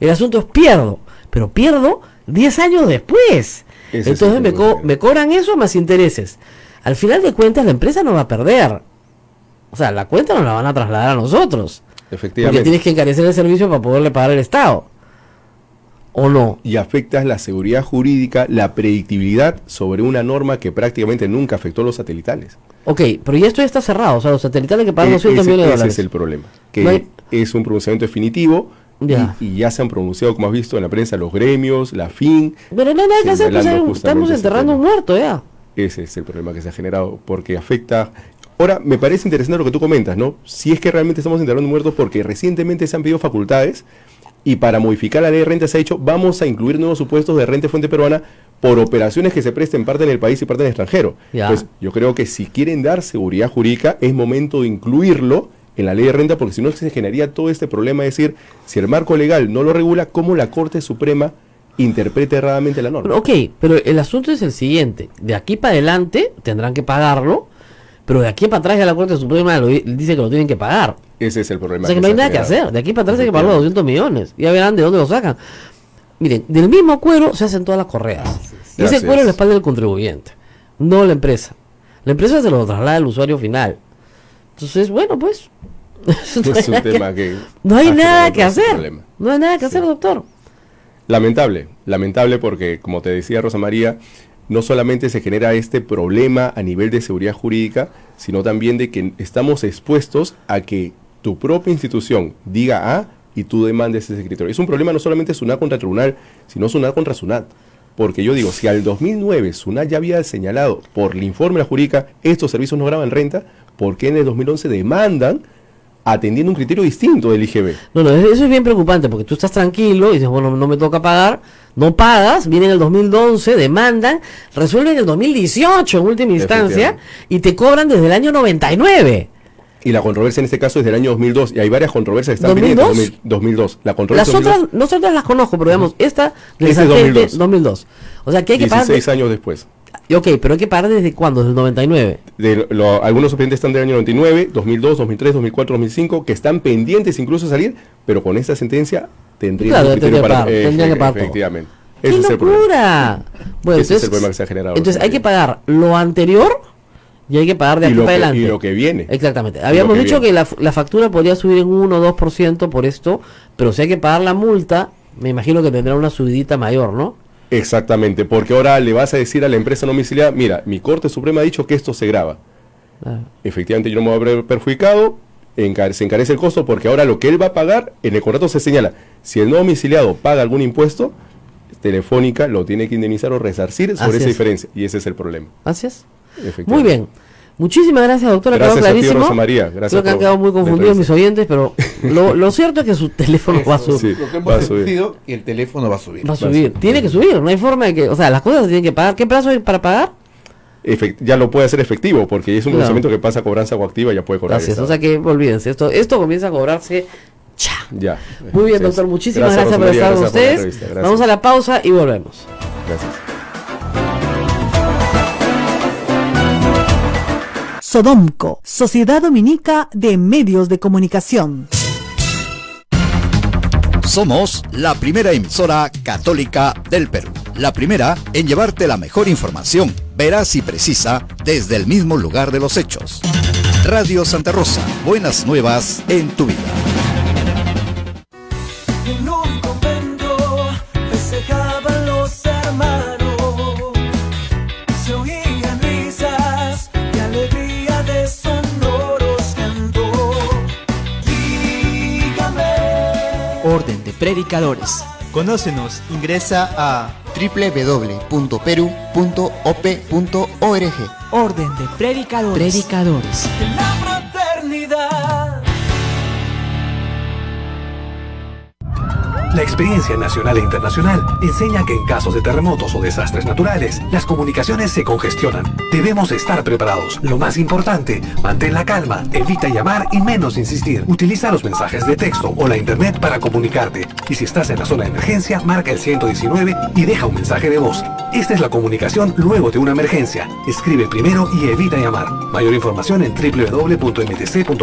el asunto es pierdo. Pero pierdo 10 años después. Entonces me cobran eso más intereses. Al final de cuentas la empresa no va a perder. O sea, la cuenta nos la van a trasladar a nosotros. Efectivamente. Porque tienes que encarecer el servicio para poderle pagar al Estado. ¿O no? Y afectas la seguridad jurídica, la predictibilidad sobre una norma que prácticamente nunca afectó a los satelitales. Ok, pero ya esto ya está cerrado. O sea, los satelitales que pagan 200 millones de dólares. Ese es el problema. Que es un pronunciamiento definitivo. Y ya se han pronunciado, como has visto en la prensa, los gremios, la FIN. Pero no hay nada que hacer, pues estamos enterrando un muerto ya. Ese es el problema que se ha generado, porque afecta... Ahora, me parece interesante lo que tú comentas, ¿no? Si es que realmente estamos enterrando un muerto, porque recientemente se han pedido facultades, y para modificar la ley de renta se ha dicho, vamos a incluir nuevos supuestos de renta de fuente peruana por operaciones que se presten parte en el país y parte en el extranjero. Pues yo creo que si quieren dar seguridad jurídica, es momento de incluirlo en la ley de renta, porque si no se generaría todo este problema, es decir, si el marco legal no lo regula, ¿cómo la Corte Suprema interpreta erradamente la norma? Ok, pero el asunto es el siguiente, de aquí para adelante tendrán que pagarlo, pero de aquí para atrás ya la Corte Suprema dice que lo tienen que pagar. Ese es el problema. O sea que no hay nada que hacer, de aquí para atrás hay que pagar los 200 millones, ya verán de dónde lo sacan. Miren, del mismo cuero se hacen todas las correas, y ese cuero es la espalda del contribuyente, no la empresa. La empresa se lo traslada al usuario final. Entonces, bueno, pues... es un tema que... No hay nada que hacer. No hay nada que hacer, doctor. Lamentable porque, como te decía Rosa María, no solamente se genera este problema a nivel de seguridad jurídica, sino también de que estamos expuestos a que tu propia institución diga A y tú demandes ese criterio. Es un problema no solamente SUNAT contra el tribunal, sino SUNAT contra SUNAT. Porque yo digo, si al 2009 SUNAT ya había señalado por el informe de la jurídica, estos servicios no graban renta, ¿por qué en el 2011 demandan atendiendo un criterio distinto del IGB? No, eso es bien preocupante, porque tú estás tranquilo y dices, bueno, no me toca pagar, no pagas, viene en el 2011, demandan, resuelven en el 2018 en última instancia, y te cobran desde el año 99. Y la controversia en este caso es del año 2002, y hay varias controversias que están ¿2002? pendientes. 2002. La controversia Las otras, nosotras las conozco, pero digamos, esta es 2002. O sea, que hay que pagar... 16 años después. Ok, pero hay que pagar ¿desde cuándo? ¿Desde el 99? Algunos expedientes están del año 99, 2002, 2003, 2004, 2005, que están pendientes incluso de salir, pero con esta sentencia tendrían que pagar efectivamente. ¡Qué locura! Bueno, ese es el problema que se ha generado. Entonces hay que pagar lo anterior y hay que pagar de aquí para adelante. Y lo que viene. Exactamente. Habíamos dicho que la factura podría subir en 1 o 2% por esto, pero si hay que pagar la multa, me imagino que tendrá una subidita mayor, ¿no? Exactamente, porque ahora le vas a decir a la empresa no domiciliada, mira, mi Corte Suprema ha dicho que esto se grava. Efectivamente, yo no me voy a ver perjudicado, se encarece el costo, porque ahora lo que él va a pagar, en el contrato se señala, si el no domiciliado paga algún impuesto, Telefónica lo tiene que indemnizar o resarcir sobre esa diferencia, y ese es el problema. Así es. Muy bien. Muchísimas gracias, doctora. Gracias quedó clarísimo. A ti, Rosa María. Gracias. Creo que han quedado muy confundidos mis oyentes, pero lo cierto es que su teléfono va a subir. Sí, lo que hemos entendido, y el teléfono va a subir. Va a subir. Tiene que subir, no hay forma de que... O sea, las cosas se tienen que pagar. ¿Qué plazo hay para pagar? Ya lo puede hacer efectivo, porque es un procedimiento que pasa a cobranza coactiva, ya puede cobrar. Gracias, o sea que olvídense, esto comienza a cobrarse ya. Muy bien, doctor, muchísimas gracias por estar con ustedes. Vamos a la pausa y volvemos. Gracias. Sodomco, Sociedad Dominica de Medios de Comunicación. Somos la primera emisora católica del Perú. La primera en llevarte la mejor información, veraz y precisa, desde el mismo lugar de los hechos. Radio Santa Rosa, buenas nuevas en tu vida. En un convento festejaban los hermanos, se oían risas y alegría de sonoros cantos. Dígame. Orden de Predicadores. Conócenos, ingresa a www.peru.op.org. Orden de Predicadores. En la fraternidad. La experiencia nacional e internacional enseña que en casos de terremotos o desastres naturales, las comunicaciones se congestionan. Debemos estar preparados. Lo más importante, mantén la calma, evita llamar y menos insistir. Utiliza los mensajes de texto o la internet para comunicarte. Y si estás en la zona de emergencia, marca el 119 y deja un mensaje de voz. Esta es la comunicación luego de una emergencia. Escribe primero y evita llamar. Mayor información en www.mtc.gov.pe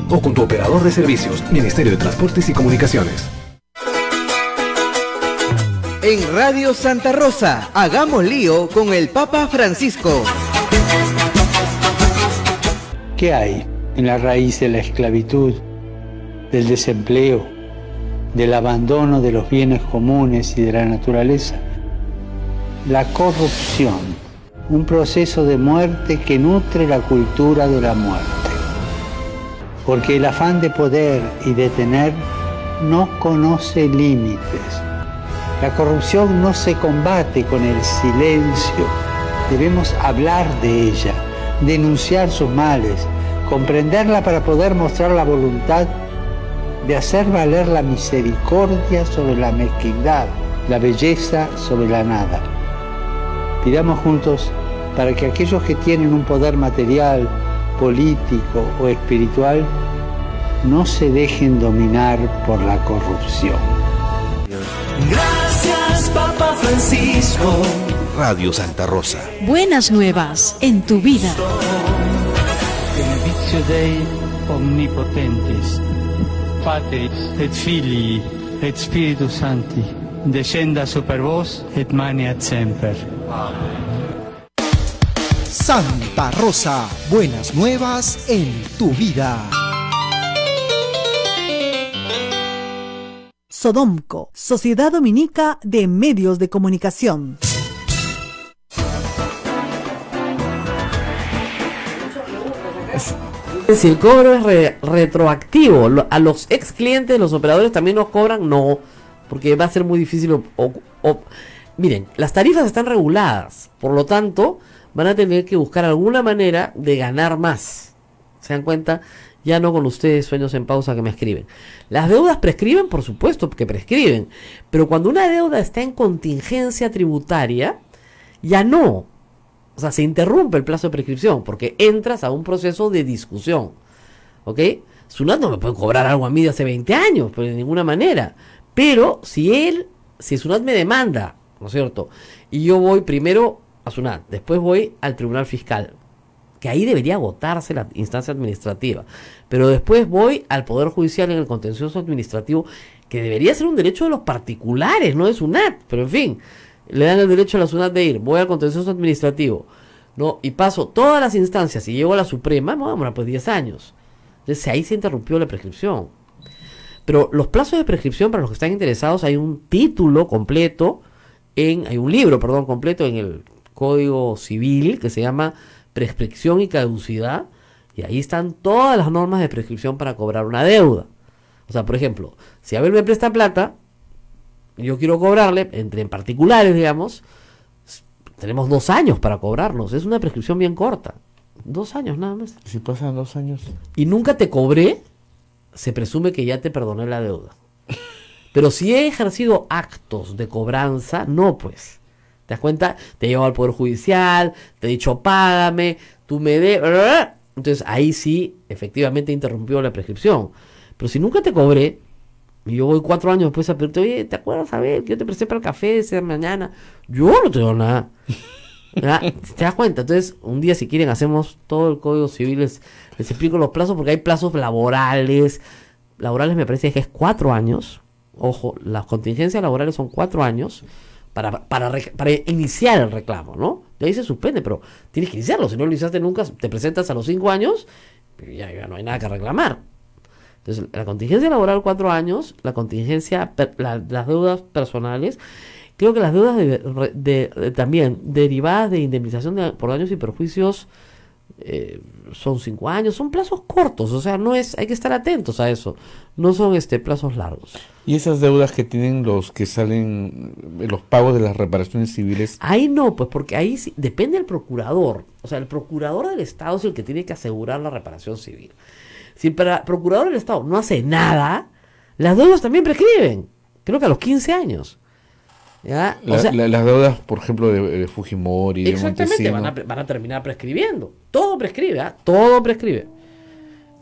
o con tu operador de servicios, Ministerio de Transportes y Comunicaciones. En Radio Santa Rosa, hagamos lío con el Papa Francisco. ¿Qué hay en la raíz de la esclavitud, del desempleo, del abandono de los bienes comunes y de la naturaleza? La corrupción, un proceso de muerte que nutre la cultura de la muerte. Porque el afán de poder y de tener no conoce límites. La corrupción no se combate con el silencio. Debemos hablar de ella, denunciar sus males, comprenderla para poder mostrar la voluntad de hacer valer la misericordia sobre la mezquindad, la belleza sobre la nada. Pidamos juntos para que aquellos que tienen un poder material, político o espiritual no se dejen dominar por la corrupción. Gracias, Papa Francisco. Radio Santa Rosa. Buenas nuevas en tu vida. Benedictio Dei omnipotentis, Patris et Filii et Spiritus Sancti, descenda super vos et maneat semper. Santa Rosa, buenas nuevas en tu vida. Sodomco, Sociedad Dominica de Medios de Comunicación. Si el cobro es retroactivo, a los ex clientes, los operadores también nos cobran, no, porque va a ser muy difícil. Miren, las tarifas están reguladas, por lo tanto, van a tener que buscar alguna manera de ganar más. ¿Se dan cuenta? Ya no con ustedes, sueños en pausa, que me escriben. Las deudas prescriben, por supuesto que prescriben, pero cuando una deuda está en contingencia tributaria, ya no. O sea, se interrumpe el plazo de prescripción porque entras a un proceso de discusión. ¿Ok? Sunat no me puede cobrar algo a mí de hace 20 años, pero de ninguna manera. Pero si Sunat me demanda, ¿no es cierto? Y yo voy primero a Sunat, después voy al Tribunal Fiscal, que ahí debería agotarse la instancia administrativa. Pero después voy al Poder Judicial en el contencioso administrativo, que debería ser un derecho de los particulares, no de Sunat. Pero en fin, le dan el derecho a la Sunat de ir, voy al contencioso administrativo, ¿no? Y paso todas las instancias y llego a la Suprema, no, bueno, pues 10 años. Entonces ahí se interrumpió la prescripción. Pero los plazos de prescripción, para los que están interesados, hay un título completo, hay un libro, perdón, completo en el Código Civil que se llama Prescripción y Caducidad, y ahí están todas las normas de prescripción para cobrar una deuda. O sea, por ejemplo, si Abel me presta plata, yo quiero cobrarle, en particulares, digamos, tenemos 2 años para cobrarnos. Es una prescripción bien corta. 2 años nada más. Si pasan 2 años. Y nunca te cobré, se presume que ya te perdoné la deuda. Pero si he ejercido actos de cobranza, no, pues. ¿Te das cuenta? Te llevo al Poder Judicial, te he dicho págame, tú me debes. Entonces ahí sí, efectivamente interrumpió la prescripción. Pero si nunca te cobré, y yo voy 4 años después a pedirte, oye, ¿te acuerdas, Abel, que yo te presté para el café esa mañana? Yo no tengo nada. ¿Te das cuenta? Entonces, un día, si quieren, hacemos todo el Código Civil, les explico los plazos, porque hay plazos laborales. Laborales me parece que es 4 años. Ojo, las contingencias laborales son 4 años para iniciar el reclamo, ¿no? De ahí se suspende, pero tienes que iniciarlo. Si no lo iniciaste nunca, te presentas a los 5 años, ya no hay nada que reclamar. Entonces, la contingencia laboral 4 años, la contingencia, las deudas personales, creo que las deudas también derivadas de indemnización por daños y perjuicios son 5 años, son plazos cortos, o sea, hay que estar atentos a eso, no son plazos largos. ¿Y esas deudas que tienen los que salen, los pagos de las reparaciones civiles? Ahí no, pues porque ahí sí, depende del procurador, o sea, el procurador del Estado es el que tiene que asegurar la reparación civil. Si el procurador del Estado no hace nada, las deudas también prescriben, creo que a los 15 años. ¿Ya? Las deudas, por ejemplo, de Fujimori, de exactamente, van a terminar prescribiendo. Todo prescribe, todo prescribe.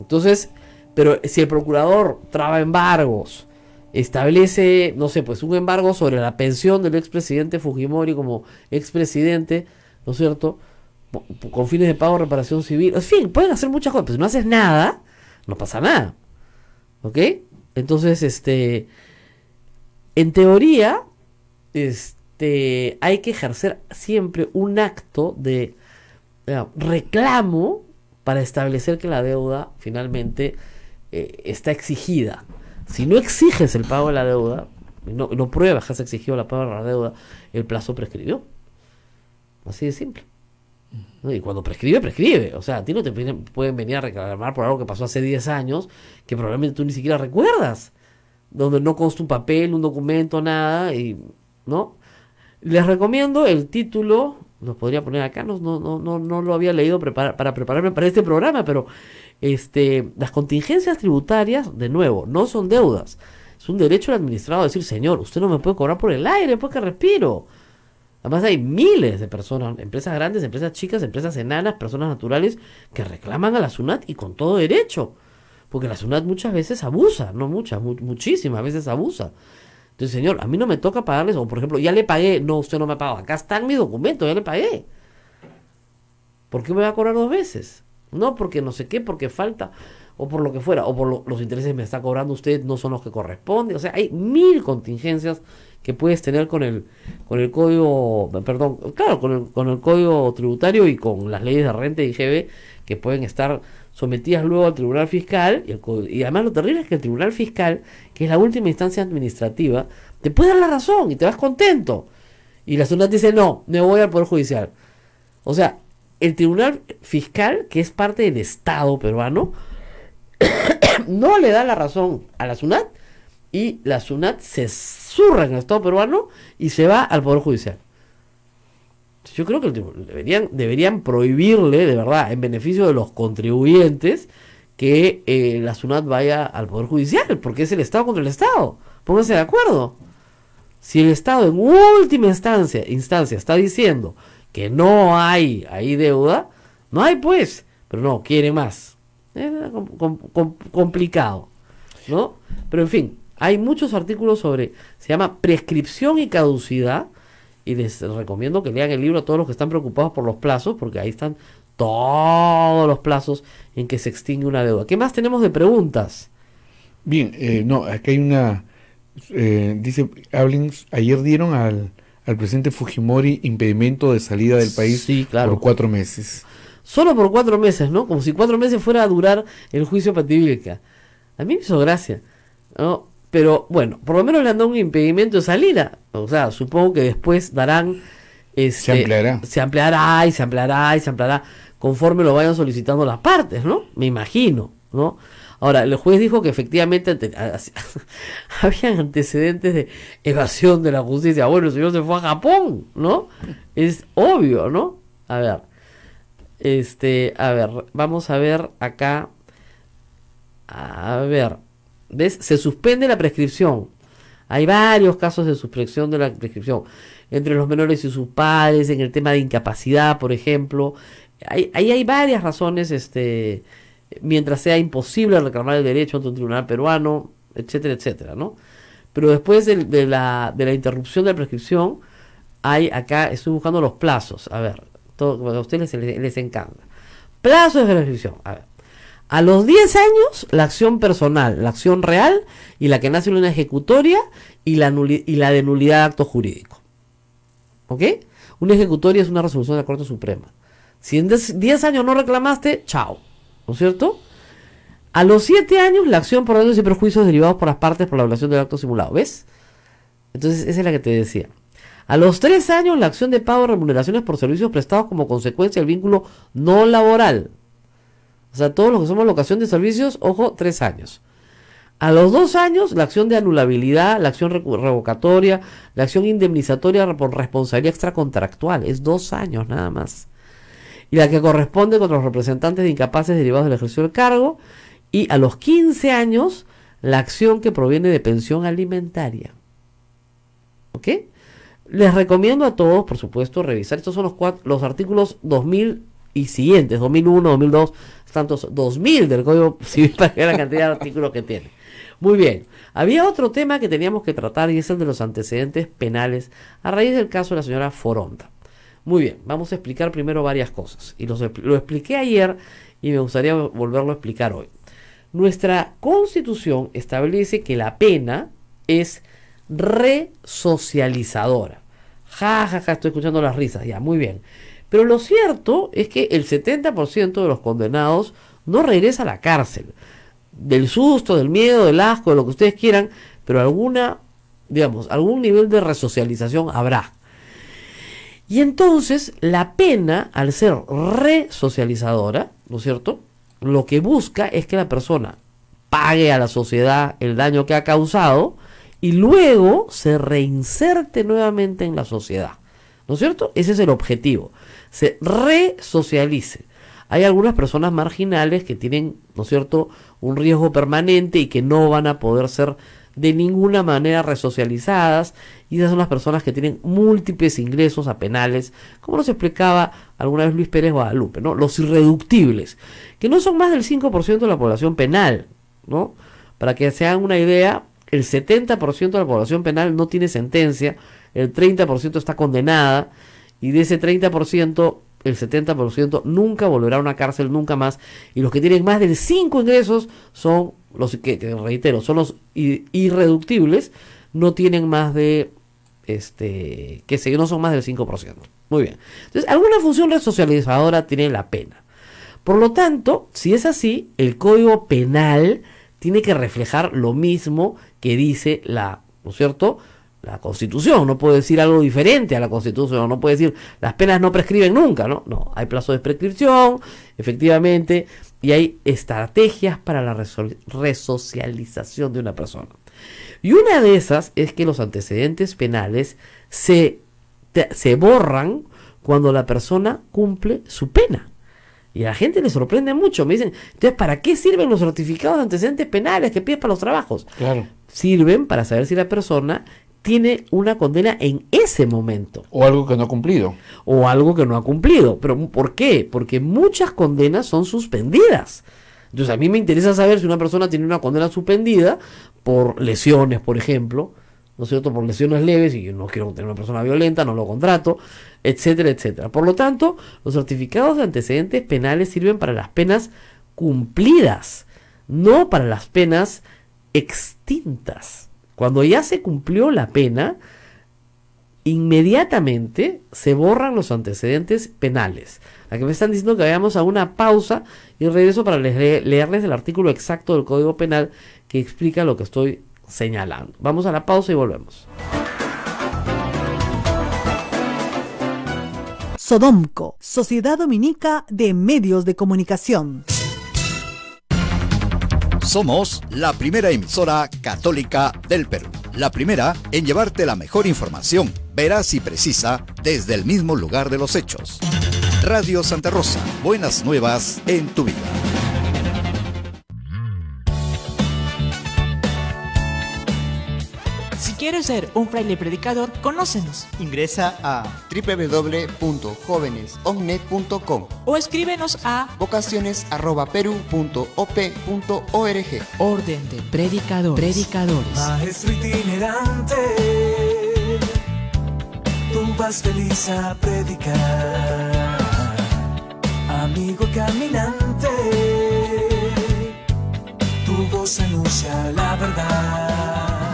Entonces, pero si el procurador traba embargos, establece, no sé, pues un embargo sobre la pensión del expresidente Fujimori como expresidente, ¿no es cierto?, con fines de pago de reparación civil, en fin, pueden hacer muchas cosas, pero si no haces nada, no pasa nada. ¿Ok? Entonces, en teoría, hay que ejercer siempre un acto de reclamo para establecer que la deuda finalmente está exigida. Si no exiges el pago de la deuda, no pruebas que has exigido el pago de la deuda, el plazo prescribió. Así de simple. ¿No? Y cuando prescribe. O sea, a ti no te pueden venir a reclamar por algo que pasó hace 10 años, que probablemente tú ni siquiera recuerdas, donde no consta un papel, un documento, nada, ¿no? Les recomiendo el título, lo podría poner acá, no lo había leído para prepararme para este programa, pero las contingencias tributarias, de nuevo, no son deudas, es un derecho del administrado a decir, señor, usted no me puede cobrar por el aire, porque respiro. Además hay miles de personas, empresas grandes, empresas chicas, empresas enanas, personas naturales, que reclaman a la SUNAT y con todo derecho, porque la SUNAT muchas veces abusa, no muchas, muchísimas veces abusa. Entonces, señor, a mí no me toca pagarles, o por ejemplo, ya le pagué, no, usted no me ha pagado, acá están mis documentos, ya le pagué. ¿Por qué me va a cobrar 2 veces? No, porque no sé qué, porque falta, o por lo que fuera, o por los intereses que me está cobrando usted no son los que corresponden. O sea, hay 1000 contingencias que puedes tener con el código, perdón, claro, con el código tributario y con las leyes de renta y IGB, que pueden estar sometidas luego al Tribunal Fiscal, y además lo terrible es que el Tribunal Fiscal, que es la última instancia administrativa, te puede dar la razón y te vas contento. Y la SUNAT dice, no, me voy al Poder Judicial. O sea, el Tribunal Fiscal, que es parte del Estado peruano, no le da la razón a la SUNAT, y la SUNAT se zurra en el Estado peruano y se va al Poder Judicial. Yo creo que deberían prohibirle, de verdad, en beneficio de los contribuyentes, que la SUNAT vaya al Poder Judicial, porque es el Estado contra el Estado. Pónganse de acuerdo. Si el Estado en última instancia está diciendo que no hay ahí deuda, no hay pues, pero no, quiere más. Es complicado, ¿no? Pero en fin, hay muchos artículos sobre, se llama prescripción y caducidad, y les recomiendo que lean el libro a todos los que están preocupados por los plazos, porque ahí están todos los plazos en que se extingue una deuda. ¿Qué más tenemos de preguntas? Bien, no, aquí hay una, dice, ayer dieron al presidente Fujimori impedimento de salida del país, sí, claro, por 4 meses. Solo por 4 meses, ¿no? Como si 4 meses fuera a durar el juicio Pativilca. A mí me hizo gracia, ¿no? Pero bueno, por lo menos le han dado un impedimento de salida. O sea, supongo que después darán... se ampliará. Se ampliará y se ampliará y se ampliará conforme lo vayan solicitando las partes, ¿no? Me imagino, ¿no? Ahora, el juez dijo que efectivamente habían antecedentes de evasión de la justicia. Bueno, el señor se fue a Japón, ¿no? Es obvio, ¿no? A ver, vamos a ver acá. A ver, ¿ves? Se suspende la prescripción. Hay varios casos de suspensión de la prescripción entre los menores y sus padres, en el tema de incapacidad, por ejemplo. Ahí hay varias razones, mientras sea imposible reclamar el derecho ante un tribunal peruano, etcétera, etcétera, ¿no? Pero después de la interrupción de la prescripción, acá estoy buscando los plazos. A ver, a ustedes les encanta. Plazos de prescripción. A ver. A los 10 años, la acción personal, la acción real, y la que nace en una ejecutoria, y la de nulidad de acto jurídico. ¿Ok? Una ejecutoria es una resolución de la Corte Suprema. Si en 10 años no reclamaste, chao. ¿No es cierto? A los 7 años, la acción por daños y perjuicios derivados por las partes por la violación del acto simulado. ¿Ves? Entonces, esa es la que te decía. A los 3 años, la acción de pago de remuneraciones por servicios prestados como consecuencia del vínculo no laboral. O sea, todos los que somos locación de servicios, ojo, 3 años. A los 2 años, la acción de anulabilidad, la acción revocatoria, la acción indemnizatoria por responsabilidad extracontractual. Es 2 años nada más. Y la que corresponde contra los representantes de incapaces derivados del ejercicio del cargo. Y a los 15 años, la acción que proviene de pensión alimentaria. ¿Ok? Les recomiendo a todos, por supuesto, revisar. Estos son los artículos 2000 y siguientes, 2001, 2002, tantos 2000 del Código Civil, para ver la cantidad de artículos que tiene. Muy bien. Había otro tema que teníamos que tratar, y es el de los antecedentes penales a raíz del caso de la señora Foronda. Muy bien, vamos a explicar primero varias cosas. Y lo expliqué ayer y me gustaría volverlo a explicar hoy. Nuestra Constitución establece que la pena es resocializadora. Estoy escuchando las risas, ya, muy bien. Pero lo cierto es que el 70% de los condenados no regresa a la cárcel. Del susto, del miedo, del asco, de lo que ustedes quieran, pero algún nivel de resocialización habrá. Y entonces la pena, al ser resocializadora, ¿no es cierto?, lo que busca es que la persona pague a la sociedad el daño que ha causado y luego se reinserte nuevamente en la sociedad. ¿No es cierto? Ese es el objetivo. Se resocialice. Hay algunas personas marginales que tienen, ¿no es cierto?, un riesgo permanente y que no van a poder ser de ninguna manera resocializadas, y esas son las personas que tienen múltiples ingresos a penales, como nos explicaba alguna vez Luis Pérez Guadalupe, ¿no? Los irreductibles, que no son más del 5% de la población penal, ¿no? Para que se hagan una idea, el 70% de la población penal no tiene sentencia, el 30% está condenada, y de ese 30%, el 70% nunca volverá a una cárcel, nunca más, y los que tienen más de 5 ingresos son los que reitero, son los irreductibles, no tienen más de, no son más del 5%. Muy bien. Entonces, alguna función resocializadora tiene la pena. Por lo tanto, si es así, el Código Penal tiene que reflejar lo mismo que dice ¿no es cierto?, la Constitución, no puede decir algo diferente a la Constitución, no puede decir las penas no prescriben nunca, no, hay plazo de prescripción, efectivamente, y hay estrategias para la resocialización de una persona. Y una de esas es que los antecedentes penales se borran cuando la persona cumple su pena. Y a la gente le sorprende mucho. Me dicen, entonces, ¿para qué sirven los certificados de antecedentes penales que pides para los trabajos? Claro. Sirven para saber si la persona tiene una condena en ese momento. O algo que no ha cumplido. O algo que no ha cumplido. ¿Pero por qué? Porque muchas condenas son suspendidas. Entonces a mí me interesa saber si una persona tiene una condena suspendida por lesiones, por ejemplo, ¿no es cierto? Por lesiones leves, y yo no quiero tener una persona violenta, no lo contrato, etcétera, etcétera. Por lo tanto, los certificados de antecedentes penales sirven para las penas cumplidas, no para las penas extintas. Cuando ya se cumplió la pena, inmediatamente se borran los antecedentes penales. Aquí me están diciendo que vayamos a una pausa y regreso para leerles el artículo exacto del Código Penal que explica lo que estoy señalando. Vamos a la pausa y volvemos. Sodomco, Sociedad Dominica de Medios de Comunicación. Somos la primera emisora católica del Perú. La primera en llevarte la mejor información, veraz y precisa, desde el mismo lugar de los hechos. Radio Santa Rosa, buenas nuevas en tu vida. Si quieres ser un fraile predicador, conócenos. Ingresa a www.jovenesognet.com o escríbenos a vocaciones@peru.op.org. Orden de Predicadores. Maestro itinerante, tú vas feliz a predicar. Amigo caminante, tu voz anuncia la verdad.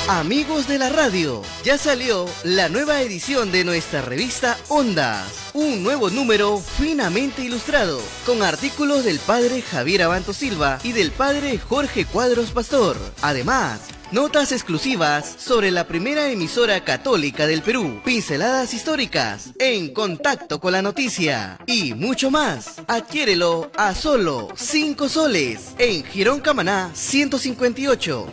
Amigos de la radio, ya salió la nueva edición de nuestra revista Ondas. Un nuevo número finamente ilustrado, con artículos del padre Javier Abanto Silva y del padre Jorge Cuadros Pastor. Además, notas exclusivas sobre la primera emisora católica del Perú, pinceladas históricas, en contacto con la noticia y mucho más. Adquiérelo a solo 5 soles en Girón Camaná 158.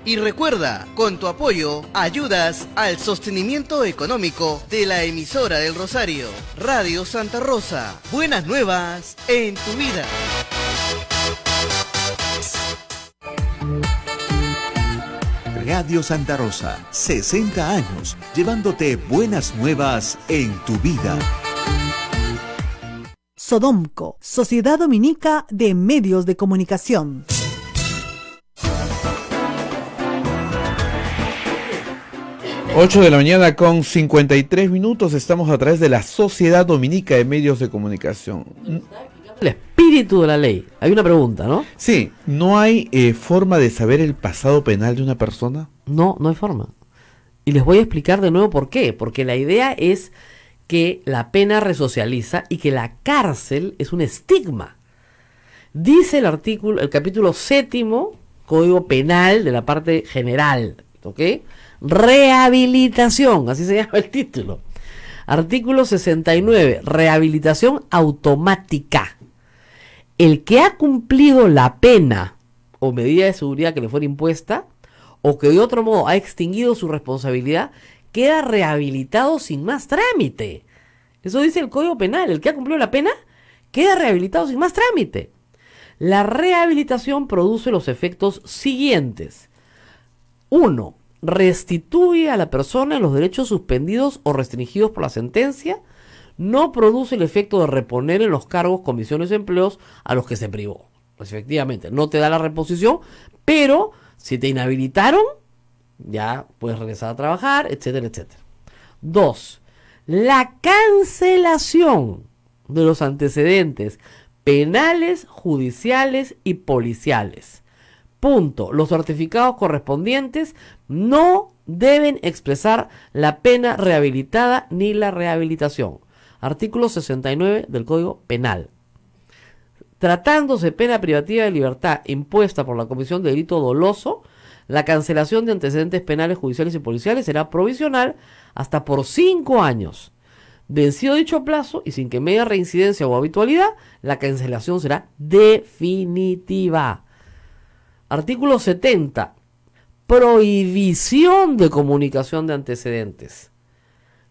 Y recuerda, con tu apoyo ayudas al sostenimiento económico de la emisora del Rosario, Radio Santa Rosa. Buenas nuevas en tu vida. Radio Santa Rosa, 60 años, llevándote buenas nuevas en tu vida. Sodomco, Sociedad Dominica de Medios de Comunicación. Ocho de la mañana con 53 minutos, estamos a través de la Sociedad Dominica de Medios de Comunicación. El espíritu de la ley. Hay una pregunta, ¿no? Sí, ¿no hay forma de saber el pasado penal de una persona? No, no hay forma. Y les voy a explicar de nuevo por qué. Porque la idea es que la pena resocializa y que la cárcel es un estigma. Dice el capítulo 7, Código Penal, de la parte general, ¿ok? Rehabilitación, así se llama el título. Artículo 69, rehabilitación automática. El que ha cumplido la pena o medida de seguridad que le fuera impuesta, o que de otro modo ha extinguido su responsabilidad, queda rehabilitado sin más trámite. Eso dice el Código Penal. El que ha cumplido la pena queda rehabilitado sin más trámite. La rehabilitación produce los efectos siguientes. 1. Restituye a la persona los derechos suspendidos o restringidos por la sentencia. No produce el efecto de reponer en los cargos, comisiones y empleos a los que se privó. Pues efectivamente, no te da la reposición, pero si te inhabilitaron, ya puedes regresar a trabajar, etcétera, etcétera. 2. La cancelación de los antecedentes penales, judiciales y policiales. Punto. Los certificados correspondientes no deben expresar la pena rehabilitada ni la rehabilitación. Artículo 69 del Código Penal. Tratándose de pena privativa de libertad impuesta por la comisión de delito doloso, La cancelación de antecedentes penales, judiciales y policiales será provisional hasta por 5 años. Vencido dicho plazo y sin que media reincidencia o habitualidad, la cancelación será definitiva. Artículo 70. Prohibición de comunicación de antecedentes.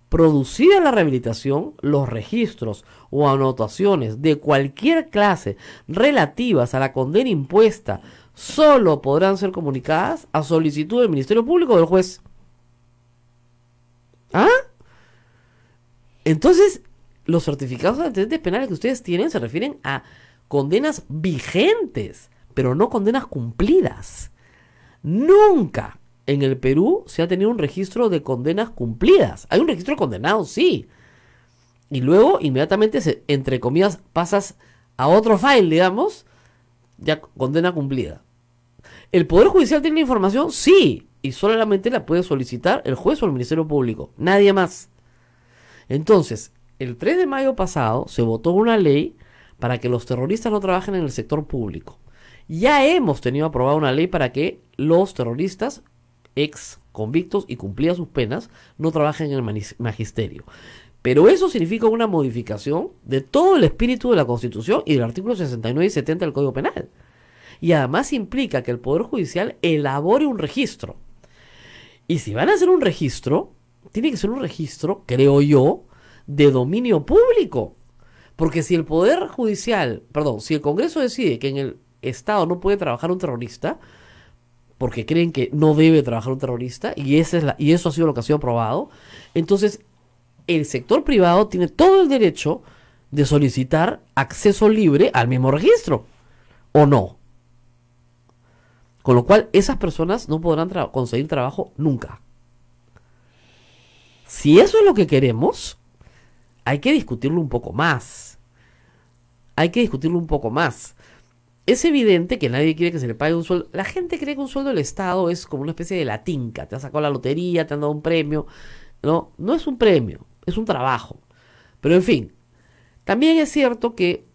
Producida la rehabilitación, los registros o anotaciones de cualquier clase relativas a la condena impuesta solo podrán ser comunicadas a solicitud del Ministerio Público o del juez. ¿Ah? Entonces, los certificados de antecedentes penales que ustedes tienen se refieren a condenas vigentes, pero no condenas cumplidas. Nunca en el Perú se ha tenido un registro de condenas cumplidas. Hay un registro de condenados, sí. Y luego, inmediatamente, entre comillas, pasas a otro file, digamos, ya condena cumplida. ¿El Poder Judicial tiene la información? Sí. Y solamente la puede solicitar el juez o el Ministerio Público. Nadie más. Entonces, el 3 de mayo pasado se votó una ley para que los terroristas no trabajen en el sector público. Ya hemos tenido aprobada una ley para que los terroristas ex convictos y cumplidas sus penas no trabajen en el magisterio. Pero eso significa una modificación de todo el espíritu de la Constitución y del artículo 69 y 70 del Código Penal. Y además implica que el Poder Judicial elabore un registro. Y si van a hacer un registro, tiene que ser un registro, creo yo, de dominio público. Porque si el Poder Judicial, si el Congreso decide que en el Estado no puede trabajar un terrorista, porque creen que no debe trabajar un terrorista, y eso ha sido lo que ha sido aprobado, entonces el sector privado tiene todo el derecho de solicitar acceso libre al mismo registro, ¿o no? Con lo cual, esas personas no podrán conseguir trabajo nunca. Si eso es lo que queremos, hay que discutirlo un poco más. Es evidente que nadie quiere que se le pague un sueldo. La gente cree que un sueldo del Estado es como una especie de la tinca. Te has sacado la lotería, te han dado un premio. No, no es un premio, es un trabajo. Pero en fin, también es cierto que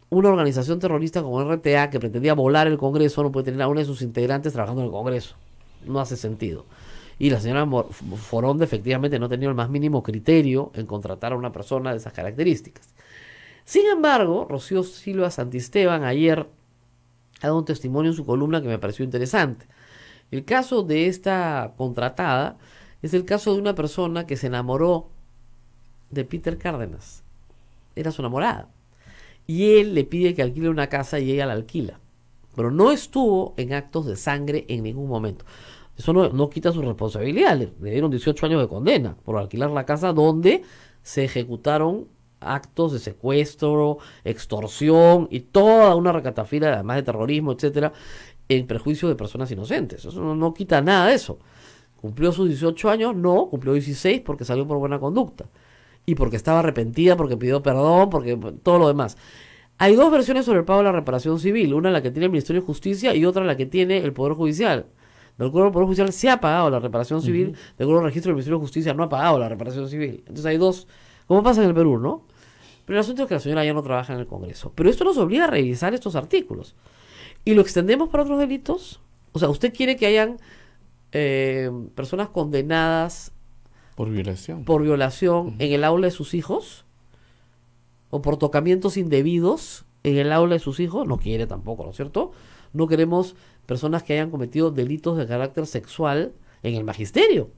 una organización terrorista como RTA, que pretendía volar el Congreso, no puede tener a uno de sus integrantes trabajando en el Congreso. No hace sentido. Y la señora Foronda efectivamente no ha tenido el más mínimo criterio en contratar a una persona de esas características. Sin embargo, Rocío Silva Santisteban ayer ha dado un testimonio en su columna que me pareció interesante. El caso de esta contratada es el caso de una persona que se enamoró de Peter Cárdenas. Era su enamorada. Y él le pide que alquile una casa y ella la alquila. Pero no estuvo en actos de sangre en ningún momento. Eso no quita su responsabilidad. Le dieron 18 años de condena por alquilar la casa donde se ejecutaron actos de secuestro, extorsión y toda una recatafila, además de terrorismo, etcétera, en perjuicio de personas inocentes. Eso no quita nada de eso. ¿Cumplió sus 18 años? No, cumplió 16 porque salió por buena conducta. Y porque estaba arrepentida, porque pidió perdón, porque todo lo demás. Hay dos versiones sobre el pago de la reparación civil. Una la que tiene el Ministerio de Justicia y otra la que tiene el Poder Judicial. Del Poder Judicial se ha pagado la reparación civil, del registro del Ministerio de Justicia no ha pagado la reparación civil. Entonces hay dos, como pasa en el Perú, ¿no? Pero el asunto es que la señora ya no trabaja en el Congreso. Pero esto nos obliga a revisar estos artículos. Y lo extendemos para otros delitos. O sea, ¿usted quiere que hayan personas condenadas por violación en el aula de sus hijos? ¿O por tocamientos indebidos en el aula de sus hijos? No quiere tampoco, ¿no es cierto? No queremos personas que hayan cometido delitos de carácter sexual en el magisterio.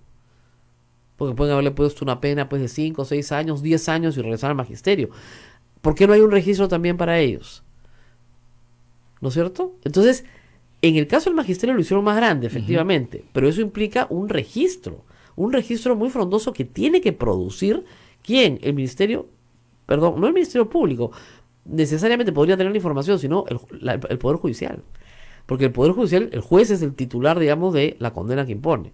Porque pueden haberle puesto una pena pues de 5, 6 años, 10 años y regresar al magisterio. ¿Por qué no hay un registro también para ellos? ¿No es cierto? Entonces, en el caso del magisterio lo hicieron más grande, efectivamente, pero eso implica un registro muy frondoso que tiene que producir, ¿quién? El Ministerio, no el Ministerio Público, necesariamente podría tener la información, sino el Poder Judicial. Porque el Poder Judicial, el juez es el titular, digamos, de la condena que impone.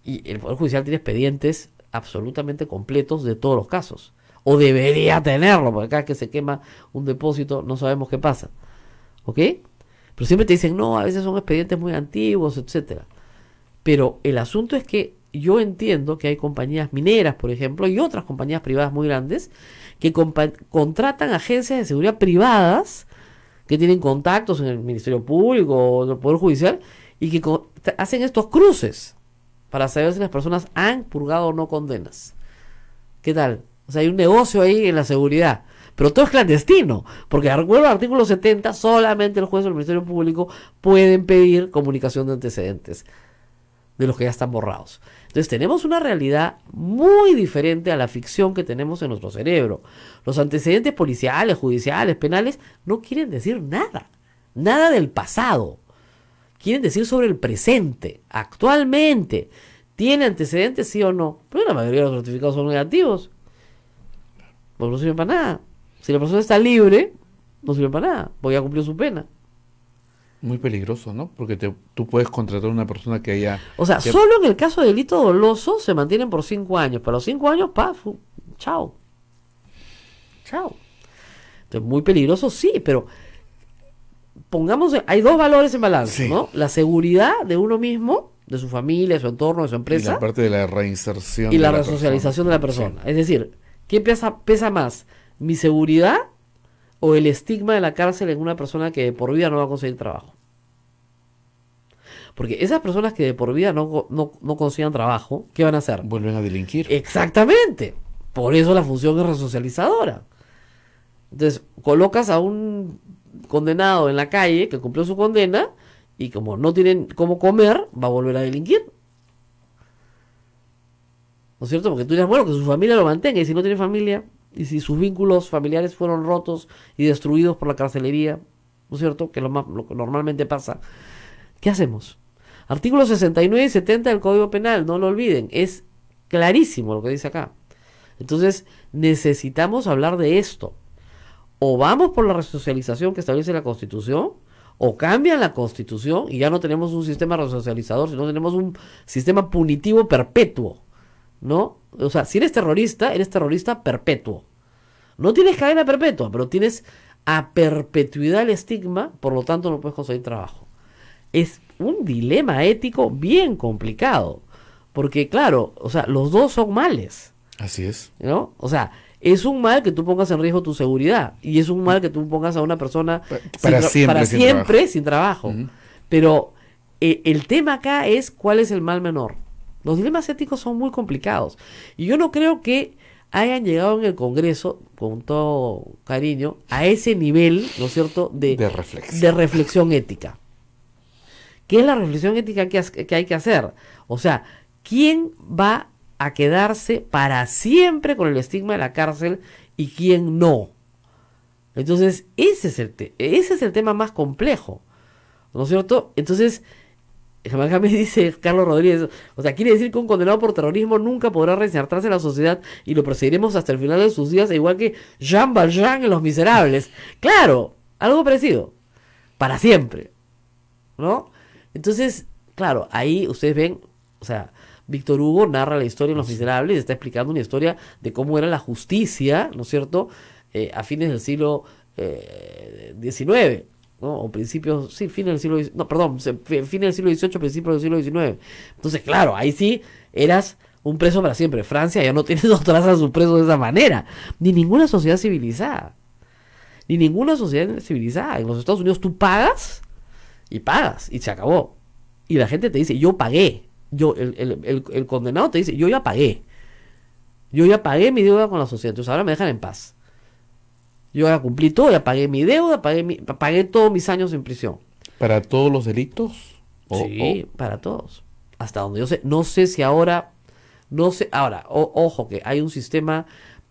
Y el Poder Judicial tiene expedientes absolutamente completos de todos los casos. O debería tenerlo, porque cada vez que se quema un depósito no sabemos qué pasa. ¿Ok? Pero siempre te dicen, no, a veces son expedientes muy antiguos, etcétera. Pero el asunto es que yo entiendo que hay compañías mineras, por ejemplo, y otras compañías privadas muy grandes que contratan agencias de seguridad privadas que tienen contactos en el Ministerio Público o en el Poder Judicial y que hacen estos cruces para saber si las personas han purgado o no condenas. ¿Qué tal? O sea, hay un negocio ahí en la seguridad, pero todo es clandestino, porque de acuerdo al artículo 70, solamente el juez o el Ministerio Público pueden pedir comunicación de antecedentes de los que ya están borrados. Entonces tenemos una realidad muy diferente a la ficción que tenemos en nuestro cerebro. Los antecedentes policiales, judiciales, penales, no quieren decir nada. Nada del pasado. Quieren decir sobre el presente. Actualmente, ¿tiene antecedentes, sí o no? Pero la mayoría de los certificados son negativos. Pues no sirven para nada. Si la persona está libre, no sirve para nada, porque ya cumplió su pena. Muy peligroso, ¿no? Porque tú puedes contratar a una persona que haya... O sea, solo en el caso de delito doloso se mantienen por 5 años. Para los 5 años, chao. Chao. Entonces, muy peligroso, sí, pero pongamos, hay dos valores en balance, ¿no? La seguridad de uno mismo, de su familia, de su entorno, de su empresa. Y la parte de la reinserción. Y la resocialización de la persona. Sí. Es decir, ¿qué pesa más? ¿Mi seguridad o el estigma de la cárcel en una persona que de por vida no va a conseguir trabajo? Porque esas personas que de por vida no consigan trabajo, ¿qué van a hacer? Vuelven a delinquir. Exactamente. Por eso la función es resocializadora. Entonces, colocas a un condenado en la calle que cumplió su condena y como no tienen cómo comer, va a volver a delinquir. ¿No es cierto? Porque tú dirás, bueno, que su familia lo mantenga, y si no tiene familia, y si sus vínculos familiares fueron rotos y destruidos por la carcelería, ¿no es cierto? Que lo que normalmente pasa. ¿Qué hacemos? Artículos 69 y 70 del Código Penal, no lo olviden, es clarísimo lo que dice acá. Entonces, necesitamos hablar de esto. O vamos por la resocialización que establece la Constitución, o cambian la Constitución y ya no tenemos un sistema resocializador, sino tenemos un sistema punitivo perpetuo, ¿no? O sea, si eres terrorista perpetuo. No tienes cadena perpetua, pero tienes a perpetuidad el estigma, por lo tanto no puedes conseguir trabajo. Es un dilema ético bien complicado, porque claro, o sea, los dos son males. Así es. ¿No? O sea, es un mal que tú pongas en riesgo tu seguridad, y es un mal que tú pongas a una persona para siempre sin trabajo. Uh-huh. Pero el tema acá es cuál es el mal menor. Los dilemas éticos son muy complicados. Y yo no creo que hayan llegado en el Congreso, con todo cariño, a ese nivel, ¿no es cierto?, de reflexión ética. ¿Qué es la reflexión ética que hay que hacer? O sea, ¿quién va a quedarse para siempre con el estigma de la cárcel y quién no? Entonces, ese es el tema más complejo, ¿no es cierto? Entonces, acá me dice Carlos Rodríguez, o sea, quiere decir que un condenado por terrorismo nunca podrá reinsertarse en la sociedad y lo perseguiremos hasta el final de sus días, igual que Jean Valjean en Los Miserables. Claro, algo parecido, para siempre, ¿no? Entonces, claro, ahí ustedes ven, o sea, Víctor Hugo narra la historia en Los Miserables, está explicando una historia de cómo era la justicia, ¿no es cierto?, a fines del siglo XIX, ¿no? O principios, sí, fines del siglo fines del siglo XVIII, principios del siglo XIX. Entonces, claro, ahí sí eras un preso para siempre. Francia ya no tiene dos trazas a su preso de esa manera. Ni ninguna sociedad civilizada. Ni ninguna sociedad civilizada. En los Estados Unidos tú pagas y se acabó. Y la gente te dice, yo pagué. El condenado te dice, yo ya pagué. Yo ya pagué mi deuda con la sociedad. Entonces ahora me dejan en paz. Yo ya cumplí todo, ya pagué mi deuda, pagué todos mis años en prisión. ¿Para todos los delitos? Sí, para todos. Hasta donde yo sé. No sé si ahora... ojo, que hay un sistema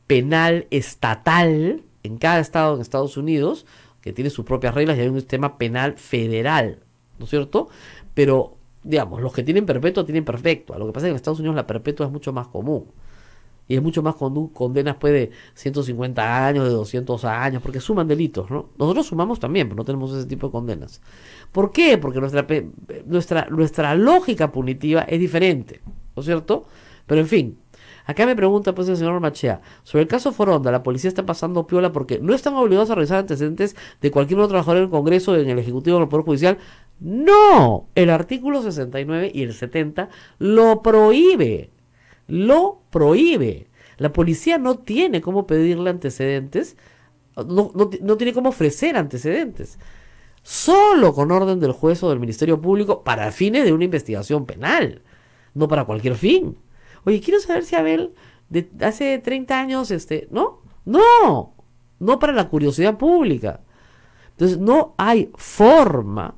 penal estatal en cada estado en Estados Unidos, que tiene sus propias reglas, y hay un sistema penal federal, ¿no es cierto? Pero, digamos, los que tienen perpetua tienen perpetua. Lo que pasa es que en Estados Unidos la perpetua es mucho más común. Y es mucho más condenas pues de 150 años, de 200 años, porque suman delitos, ¿no? Nosotros sumamos también, pero no tenemos ese tipo de condenas. ¿Por qué? Porque nuestra lógica punitiva es diferente, ¿no es cierto? Pero en fin, acá me pregunta pues el señor Machea, sobre el caso Foronda, la policía está pasando piola porque no están obligados a revisar antecedentes de cualquier otro trabajador en el Congreso, en el Ejecutivo o en el Poder Judicial. No, el artículo 69 y el 70 lo prohíbe. La policía no tiene cómo pedirle antecedentes, no tiene cómo ofrecer antecedentes. solo con orden del juez o del Ministerio Público para fines de una investigación penal, no para cualquier fin. Oye, quiero saber si Abel de hace 30 años, no para la curiosidad pública. Entonces no hay forma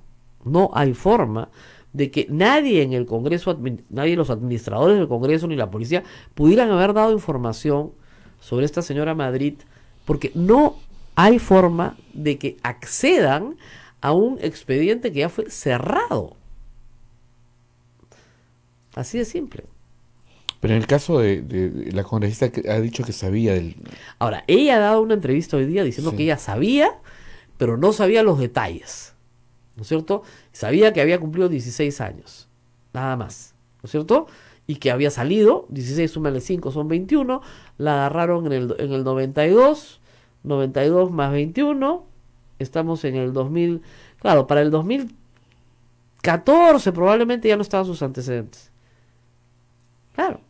de que nadie en el Congreso, nadie de los administradores del Congreso ni la policía pudieran haber dado información sobre esta señora Madrid, porque no hay forma de que accedan a un expediente que ya fue cerrado. Así de simple. Pero en el caso de la congresista que ha dicho que sabía del... Ahora, ella ha dado una entrevista hoy día diciendo que ella sabía, pero no sabía los detalles, ¿no es cierto? Sabía que había cumplido 16 años, nada más, ¿no es cierto? Y que había salido, 16 súmale 5 son 21, la agarraron en el 92 más 21, estamos en el 2000, claro, para el 2014 probablemente ya no estaban sus antecedentes. Claro.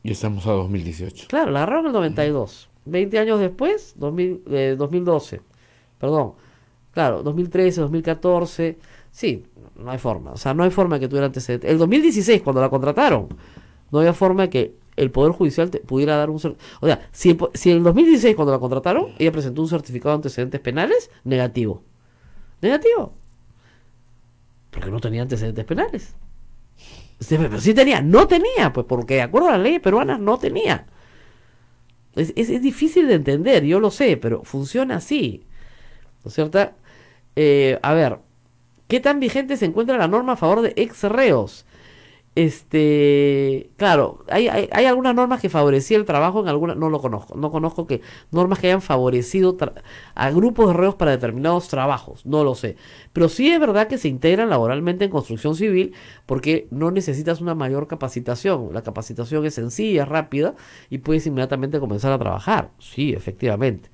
Y estamos a 2018. Claro, la agarraron en el 92. 20 años después, 2012. Perdón. Claro, 2013, 2014. Sí, no hay forma. O sea, no hay forma de que tuviera antecedentes. El 2016, cuando la contrataron, no había forma de que el Poder Judicial pudiera dar un... O sea, si en el 2016, cuando la contrataron, ella presentó un certificado de antecedentes penales, negativo. Negativo. Porque no tenía antecedentes penales. Pero sí tenía, no tenía, pues porque de acuerdo a las leyes peruanas no tenía. Es difícil de entender, yo lo sé, pero funciona así, ¿no es cierto? A ver, ¿qué tan vigente se encuentra la norma a favor de ex reos? Claro, hay algunas normas que favorecían el trabajo, en algunas no conozco que normas que hayan favorecido a grupos de reos para determinados trabajos, no lo sé, pero sí es verdad que se integran laboralmente en construcción civil porque no necesitas una mayor capacitación, la capacitación es sencilla, rápida y puedes inmediatamente comenzar a trabajar, sí, efectivamente.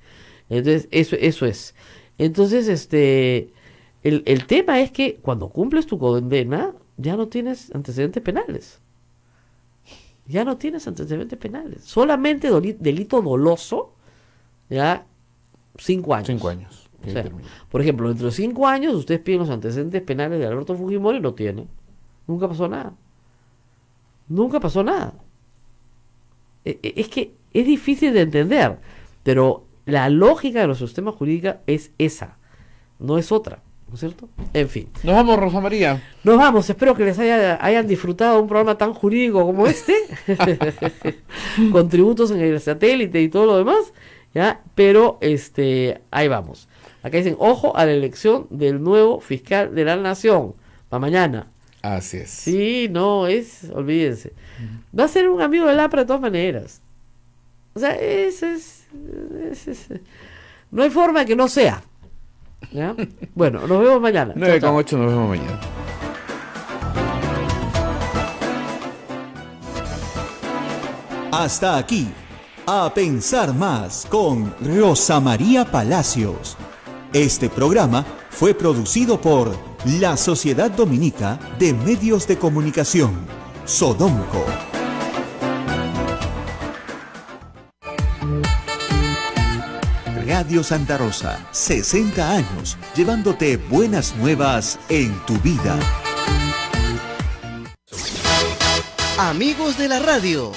Entonces eso es. Entonces el tema es que cuando cumples tu condena ya no tienes antecedentes penales. Ya no tienes antecedentes penales. Solamente delito doloso, ya 5 años. 5 años. O sea, por ejemplo, dentro de 5 años ustedes piden los antecedentes penales de Alberto Fujimori y no tienen. Nunca pasó nada. Nunca pasó nada. Es que es difícil de entender, pero la lógica de los sistemas jurídicos es esa, no es otra. ¿No es cierto? En fin. Nos vamos, Rosa María. Nos vamos, espero que les hayan disfrutado de un programa tan jurídico como este, con tributos en el satélite y todo lo demás, ¿ya? Pero ahí vamos. Acá dicen, ojo a la elección del nuevo fiscal de la nación, para mañana. Así es. Sí, no, olvídense. Va a ser un amigo del APRA de todas maneras. O sea, no hay forma de que no sea. ¿Ya? Bueno, nos vemos mañana. 9:08, nos vemos mañana. Hasta aquí, A Pensar Más con Rosa María Palacios. Este programa fue producido por la Sociedad Dominica de Medios de Comunicación, Sodomco. Radio Santa Rosa, 60 años, llevándote buenas nuevas en tu vida. Amigos de la radio,